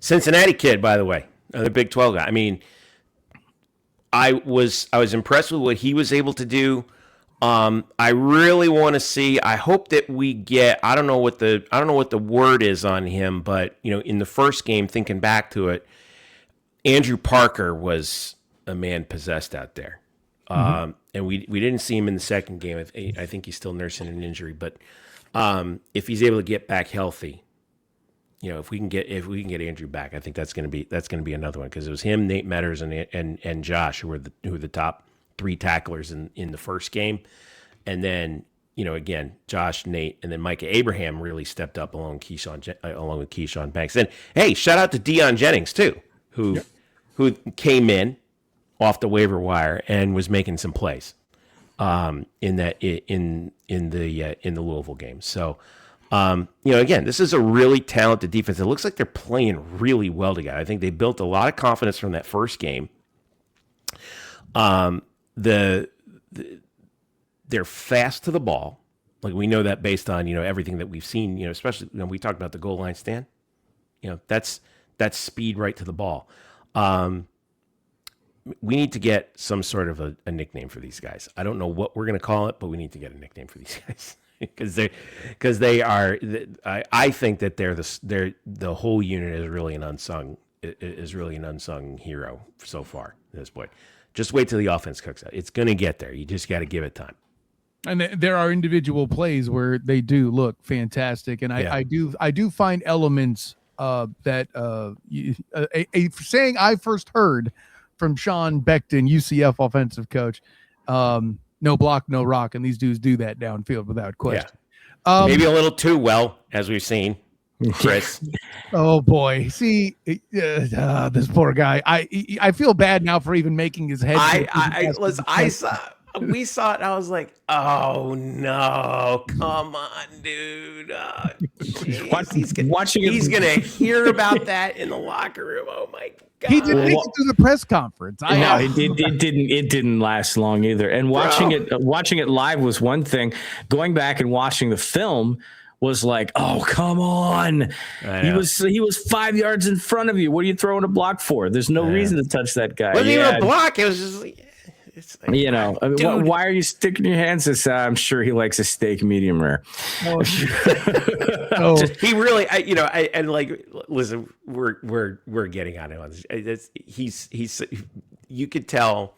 Cincinnati kid, by the way, the Big 12 guy. I mean, I was impressed with what he was able to do. I really want to see. I hope that we get. I don't know what the word is on him, but in the first game, thinking back to it, Andrew Parker was a man possessed out there, and we didn't see him in the second game. I think he's still nursing an injury, but if he's able to get back healthy. If we can get Andrew back, I think that's going to be another one because it was him, Nate Metters, and Josh who were the top 3 tacklers in the first game, and then again Josh, Nate, and then Micah Abraham really stepped up along with Keyshawn Banks. And hey, shout out to Deion Jennings too, who came in off the waiver wire and was making some plays in the Louisville game. So. Again, this is a really talented defense. It looks like they're playing really well together. I think they built a lot of confidence from that first game. They're fast to the ball. Like we know that based on, everything that we've seen, especially when we talked about the goal line stand, that's speed right to the ball. We need to get some sort of a nickname for these guys. I don't know what we're going to call it, but we need to get a nickname for these guys. Because they are, I think that they're the whole unit is really an unsung hero so far at this point. Just wait till the offense cooks out. It's going to get there. You just got to give it time. And there are individual plays where they do look fantastic, and I do find elements that a saying I first heard from Sean Beckton, UCF offensive coach. No block, no rock, and these dudes do that downfield without question. Yeah. Maybe a little too well, as we've seen, Chris. Oh boy, see this poor guy. I feel bad now for even making his head. I we saw it. And I was like, "Oh no, come on, dude! He's gonna hear about that in the locker room. Oh my god!" He didn't make it to the press conference. No, it didn't last long either. And watching it live was one thing. Going back and watching the film was like, oh, come on. He was 5 yards in front of you. What are you throwing a block for? There's no reason to touch that guy. Wasn't even a block. It was just like, why are you sticking your hands? I'm sure he likes a steak medium rare. He really, listen, we're getting on him on this. He's you could tell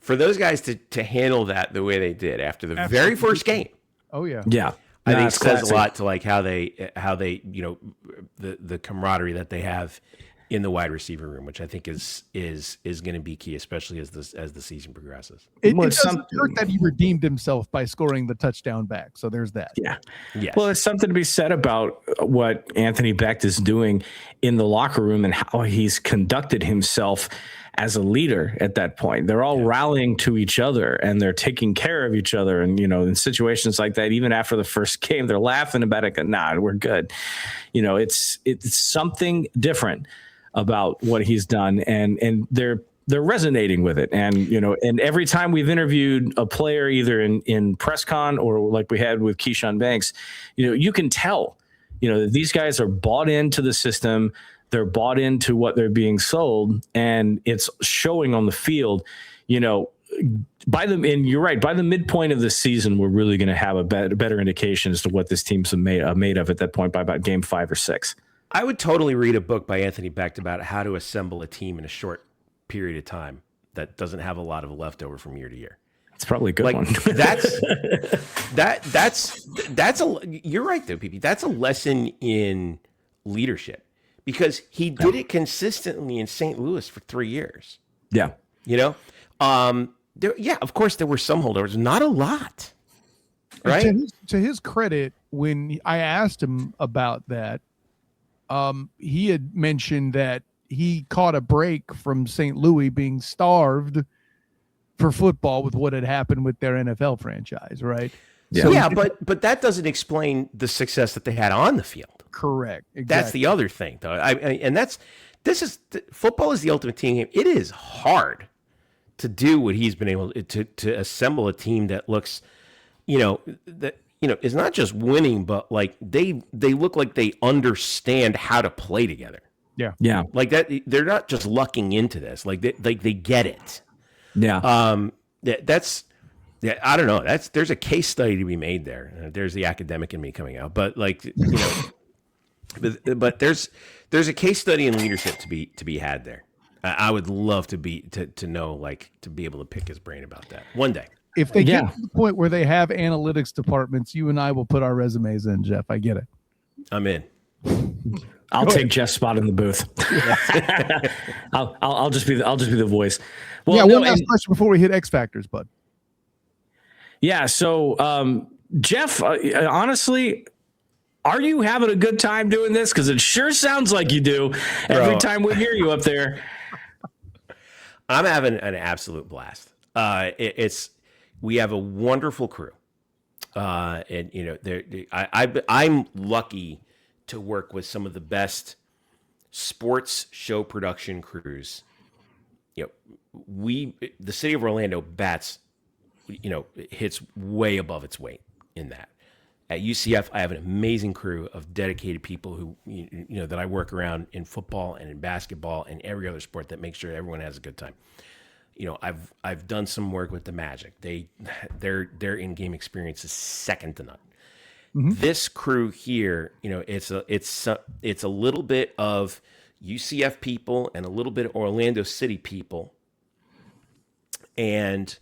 for those guys to handle that the way they did after the very first game. Oh yeah. Yeah. I think says a lot to like how they the camaraderie that they have in the wide receiver room, which I think is going to be key, especially as the season progresses. It doesn't hurt that he redeemed himself by scoring the touchdown back. So there's that. Yeah. Yes. Well, there's something to be said about what Anthony Becht is doing in the locker room and how he's conducted himself as a leader at that point. They're all rallying to each other and they're taking care of each other. And, in situations like that, even after the first game, they're laughing about it. Nah, we're good. It's something different about what he's done. And they're resonating with it. And, and every time we've interviewed a player, either in press con or like we had with Keyshawn Banks, you can tell, that these guys are bought into the system. They're bought into what they're being sold, and it's showing on the field. And you're right. By the midpoint of the season, we're really going to have a better indication as to what this team's made of at that point by about game 5 or 6. I would totally read a book by Anthony Becht about how to assemble a team in a short period of time that doesn't have a lot of leftover from year to year. It's probably a good one. You're right though, PP. That's a lesson in leadership. Because he did it consistently in St. Louis for 3 years. Yeah. Of course, there were some holdovers, not a lot. Right. To his credit, when I asked him about that, he had mentioned that he caught a break from St. Louis being starved for football with what had happened with their NFL franchise, right? Yeah, so but that doesn't explain the success that they had on the field. Correct. Exactly. That's the other thing, though. Football is the ultimate team game. It is hard to do what he's been able to assemble a team that looks, is not just winning, but like they look like they understand how to play together. Yeah, yeah. Like that, they're not just lucking into this. Like they get it. Yeah. I don't know. There's a case study to be made there. There's the academic in me coming out, but but there's a case study in leadership to be had there. I would love to be able to pick his brain about that one day. If they get to the point where they have analytics departments, you and I will put our resumes in, Jeff. I get it. I'm in. I'll take Jeff's spot in the booth. I'll just be the voice. Well, one last question before we hit X Factors, bud. Yeah. So, Jeff, honestly, are you having a good time doing this? Because it sure sounds like you do every time we hear you up there. I'm having an absolute blast. We have a wonderful crew, and I'm lucky to work with some of the best sports show production crews. The city of Orlando bats. Hits way above its weight in that. At UCF, I have an amazing crew of dedicated people who, that I work around in football and in basketball and every other sport that makes sure everyone has a good time. I've done some work with the Magic. Their in-game experience is second to none. Mm-hmm. This crew here, it's a little bit of UCF people and a little bit of Orlando City people, and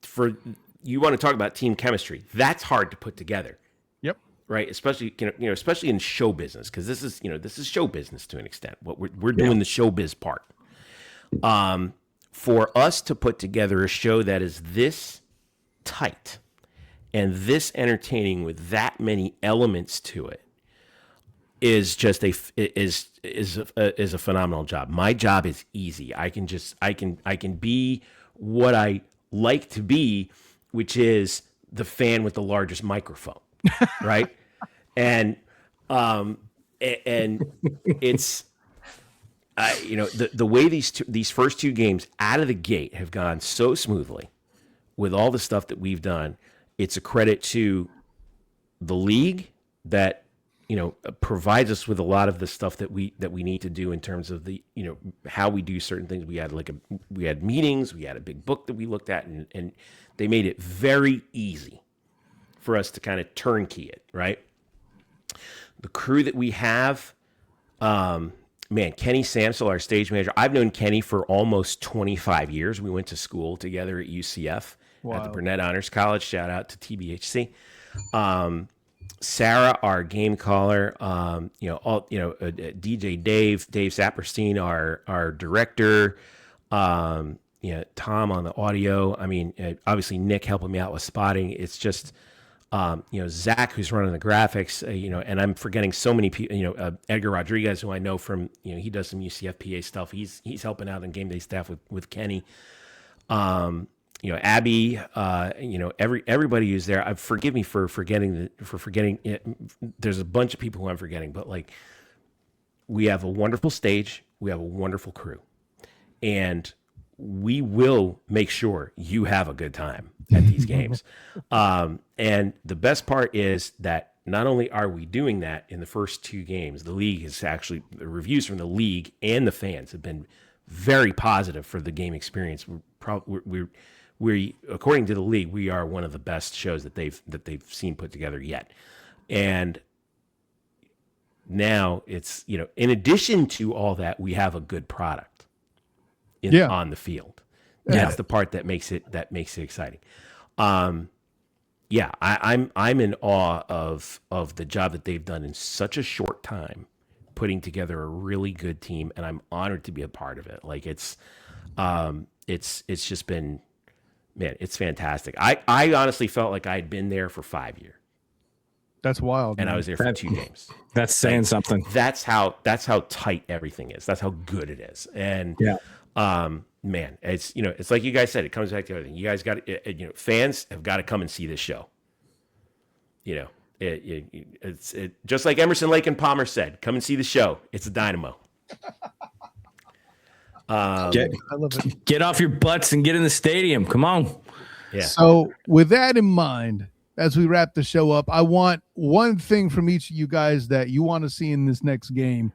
for you want to talk about team chemistry, that's hard to put together. Yep. Right. Especially especially in show business, because this is show business to an extent. What we're doing the showbiz part. For us to put together a show that is this tight and this entertaining with that many elements to it is just a phenomenal job. My job is easy. I can be what I like to be, which is the fan with the largest microphone, right? And it's the way these first two games out of the gate have gone so smoothly with all the stuff that we've done. It's a credit to the league that provides us with a lot of the stuff that we need to do in terms of the how we do certain things. We had meetings, we had a big book that we looked at, and they made it very easy for us to kind of turnkey it, right? The crew that we have, Kenny Samsel, our stage manager. I've known Kenny for almost 25 years. We went to school together at UCF at the Burnett Honors College. Shout out to TBHC. Sarah, our game caller, DJ Dave Saperstein, our director, Tom on the audio. I mean, obviously Nick helping me out with spotting. It's just, Zach, who's running the graphics, and I'm forgetting so many people, Edgar Rodriguez, who I know from, he does some UCFPA stuff. He's helping out on game day staff with Kenny. Abby, everybody who's there. Forgive me for forgetting it. There's a bunch of people who I'm forgetting, but like, we have a wonderful stage. We have a wonderful crew, and we will make sure you have a good time at these games. And the best part is that not only are we doing that in the first two games, the league is actually, the reviews from the league and the fans have been very positive for the game experience. We according to the league, we are one of the best shows that they've seen put together yet. And now it's, in addition to all that, we have a good product on the field. That's the part that makes it exciting. I'm in awe of the job that they've done in such a short time, putting together a really good team, and I'm honored to be a part of it. Like it's just been, man, it's fantastic. I honestly felt like I had been there for 5 years. That's wild. And man. I was there for 2 games. That's saying something. That's how tight everything is. That's how good it is. And man, it's it's like you guys said, it comes back to everything. You guys got fans have got to come and see this show. It's just like Emerson, Lake and Palmer said, come and see the show. It's a dynamo. I love it. Get off your butts and get in the stadium. Come on. Yeah. So with that in mind, as we wrap the show up, I want one thing from each of you guys that you want to see in this next game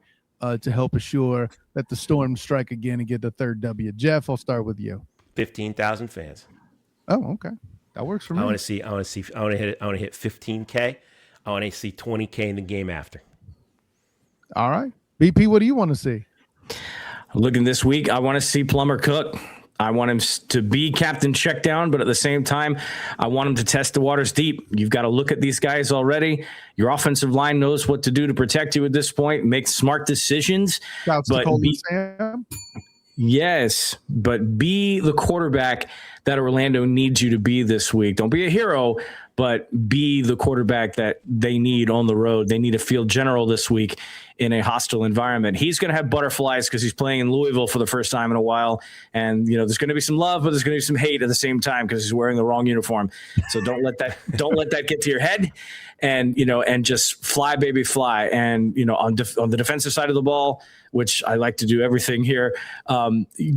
to help assure that the Storm strike again and get the third W. Jeff, I'll start with you. 15,000 fans. Oh, okay. That works for me. I want to hit 15K. I want to see 20K in the game after. All right. BP, what do you want to see? Looking this week, I want to see Plummer cook. I want him to be captain checkdown, but at the same time, I want him to test the waters deep. You've got to look at these guys already. Your offensive line knows what to do to protect you at this point. Make smart decisions. Shouts to Colton Sam. Yes, but be the quarterback that Orlando needs you to be this week. Don't be a hero, but be the quarterback that they need on the road. They need a field general this week in a hostile environment. He's going to have butterflies because he's playing in Louisville for the first time in a while. And, there's going to be some love, but there's going to be some hate at the same time because he's wearing the wrong uniform. So don't let that get to your head. And, and just fly, baby, fly. And, on the defensive side of the ball, which I like to do everything here,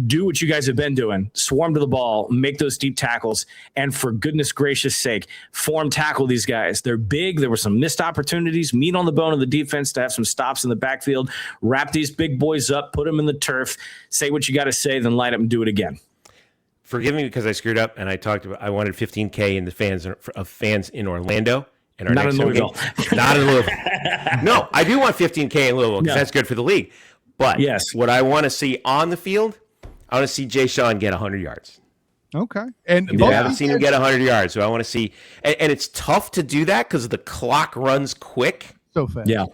do what you guys have been doing. Swarm to the ball, make those deep tackles, and for goodness gracious sake, form tackle these guys. They're big. There were some missed opportunities. Meat on the bone of the defense to have some stops in the backfield. Wrap these big boys up, put them in the turf, say what you got to say, then light up and do it again. Forgive me because I screwed up and I wanted 15K in the fans in Orlando. And our Not next in Louisville. Not in Louisville. No, I do want 15K in Louisville because that's good for the league. But yes, what I want to see on the field, I want to see Jay Sean get 100 yards. Okay. And I haven't seen him get 100 yards, so I want to see. And it's tough to do that because the clock runs quick. So fast. Yeah.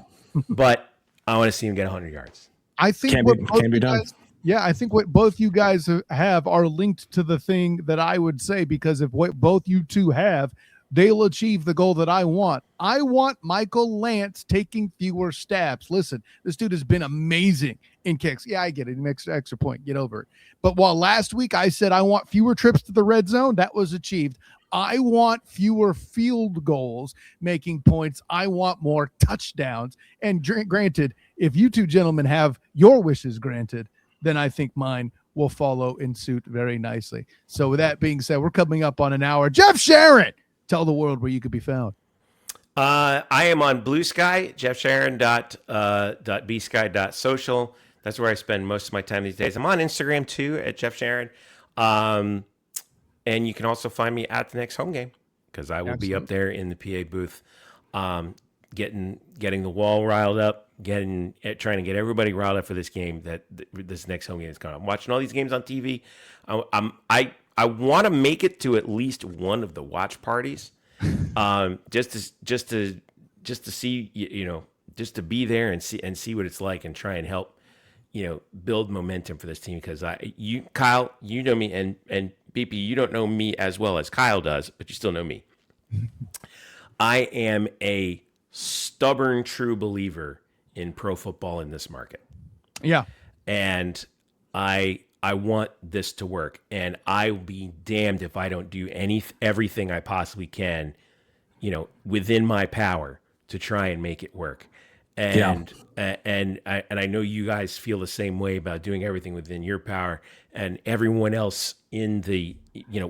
But I want to see him get 100 yards. I think can be done. I think what both you guys have are linked to the thing that I would say, because if what both you two have, they'll achieve the goal that I want. I want Michael Lance taking fewer stabs. Listen, this dude has been amazing in kicks. Yeah, I get it. An extra point. Get over it. But while last week I said I want fewer trips to the red zone, that was achieved. I want fewer field goals making points. I want more touchdowns. And granted, if you two gentlemen have your wishes granted, then I think mine will follow in suit very nicely. So with that being said, we're coming up on an hour. Jeff Sharon, tell the world where you could be found. I am on Blue Sky, jeffsharon.bsky.social. That's where I spend most of my time these days. I'm on Instagram too at Jeff Sharon. And you can also find me at the next home game because I will be up there in the PA booth, getting the wall riled up, trying to get everybody riled up for this game. This next home game is coming. I'm watching all these games on TV. I want to make it to at least one of the watch parties, just to see, just to be there and see what it's like and try and help, build momentum for this team. Because Kyle, you know me, and BP, you don't know me as well as Kyle does, but you still know me. I am a stubborn, true believer in pro football in this market. Yeah. And I want this to work, and I'll be damned if I don't do everything I possibly can, within my power to try and make it work. And I know you guys feel the same way about doing everything within your power, and everyone else in the,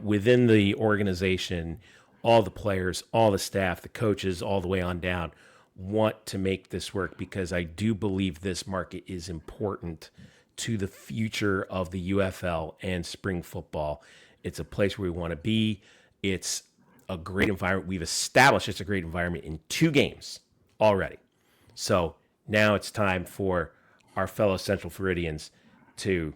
within the organization, all the players, all the staff, the coaches, all the way on down, want to make this work, because I do believe this market is important to the future of the UFL and spring football. It's a place where we want to be. It's a great environment. We've established it's a great environment in 2 games already. So now it's time for our fellow Central Floridians to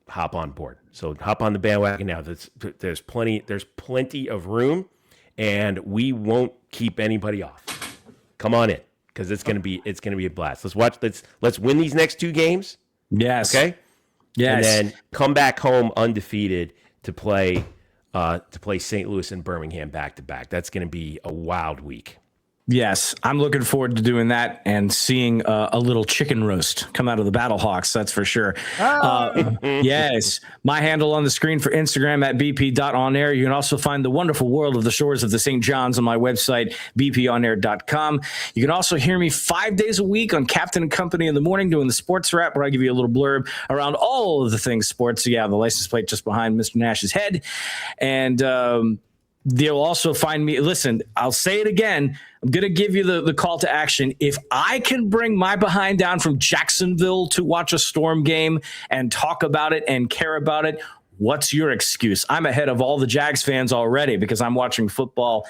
hop on board. So hop on the bandwagon now. There's plenty of room, and we won't keep anybody off. Come on in, because it's gonna be a blast. Let's win these next 2 games. Yes. Okay. Yes. And then come back home undefeated to play St. Louis and Birmingham back to back. That's gonna be a wild week. Yes, I'm looking forward to doing that and seeing a little chicken roast come out of the Battlehawks. That's for sure. Yes, my handle on the screen for Instagram at bp.onair. You can also find the wonderful world of the shores of the St. John's on my website, bponair.com. You can also hear me 5 days a week on Captain and Company in the morning doing the sports wrap, where I give you a little blurb around all of the things sports. So yeah, the license plate just behind Mr. Nash's head. And they'll also find me. Listen, I'll say it again. I'm going to give you the call to action. If I can bring my behind down from Jacksonville to watch a Storm game and talk about it and care about it, what's your excuse? I'm ahead of all the Jags fans already, because I'm watching football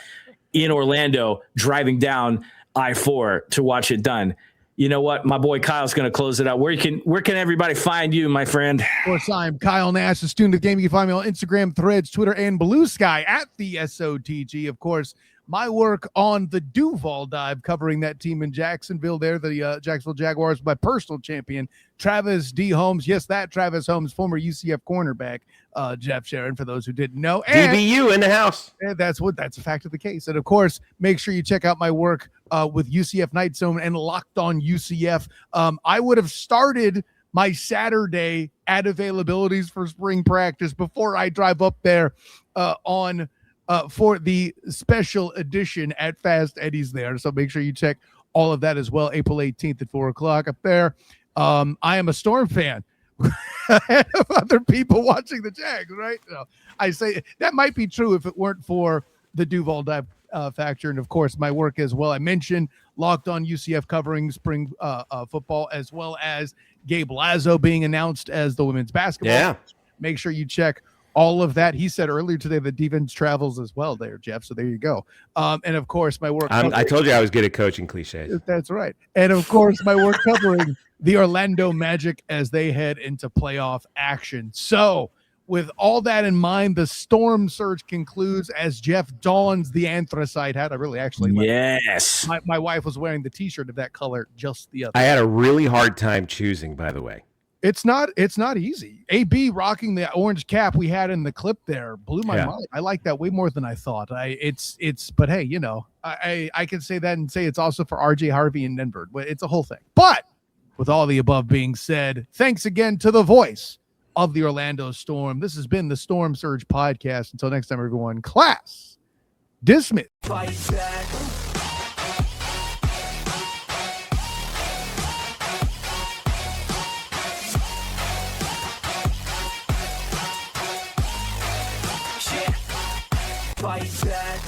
in Orlando, driving down I-4 to watch it done. You know what? My boy Kyle's going to close it out. Where can everybody find you, my friend? Of course, I'm Kyle Nash, the student of game. You can find me on Instagram, Threads, Twitter, and Blue Sky at the SOTG. Of course, my work on the Duval Dive, covering that team in Jacksonville there, the Jacksonville Jaguars, my personal champion, Travis D. Holmes. Yes, that Travis Holmes, former UCF cornerback, Jeff Sharon, for those who didn't know. And DBU in the house. that's a fact of the case. And of course, make sure you check out my work with UCF Night Zone and Locked On UCF. I would have started my Saturday ad availabilities for spring practice before I drive up there for the special edition at Fast Eddie's there. So make sure you check all of that as well. April 18th at 4:00 up there. I am a Storm fan. Ahead of other people watching the Jags, right? So I say that might be true if it weren't for the Duval Dive factor. And of course, my work as well. I mentioned Locked On UCF covering spring football, as well as Gabe Lazo being announced as the women's basketball. Yeah. Make sure you check all of that. He said earlier today that defense travels as well there, Jeff. So there you go. And of course, my work. I told you I was good at coaching cliches. That's right. And of course, my work covering the Orlando Magic as they head into playoff action. So with all that in mind, the Storm surge concludes as Jeff dons the anthracite hat. I really actually like Yes. my wife was wearing the T-shirt of that color just the other I had a really hard time choosing, by the way. It's not easy. AB rocking the orange cap we had in the clip there blew my mind. I like that way more than I thought. But hey, you know, I can say that and say it's also for RJ Harvey in Denver. It's a whole thing. But with all the above being said, thanks again to the voice of the Orlando Storm. This has been the Storm Surge Podcast. Until next time, everyone, class dismissed. Fight back. Fight back.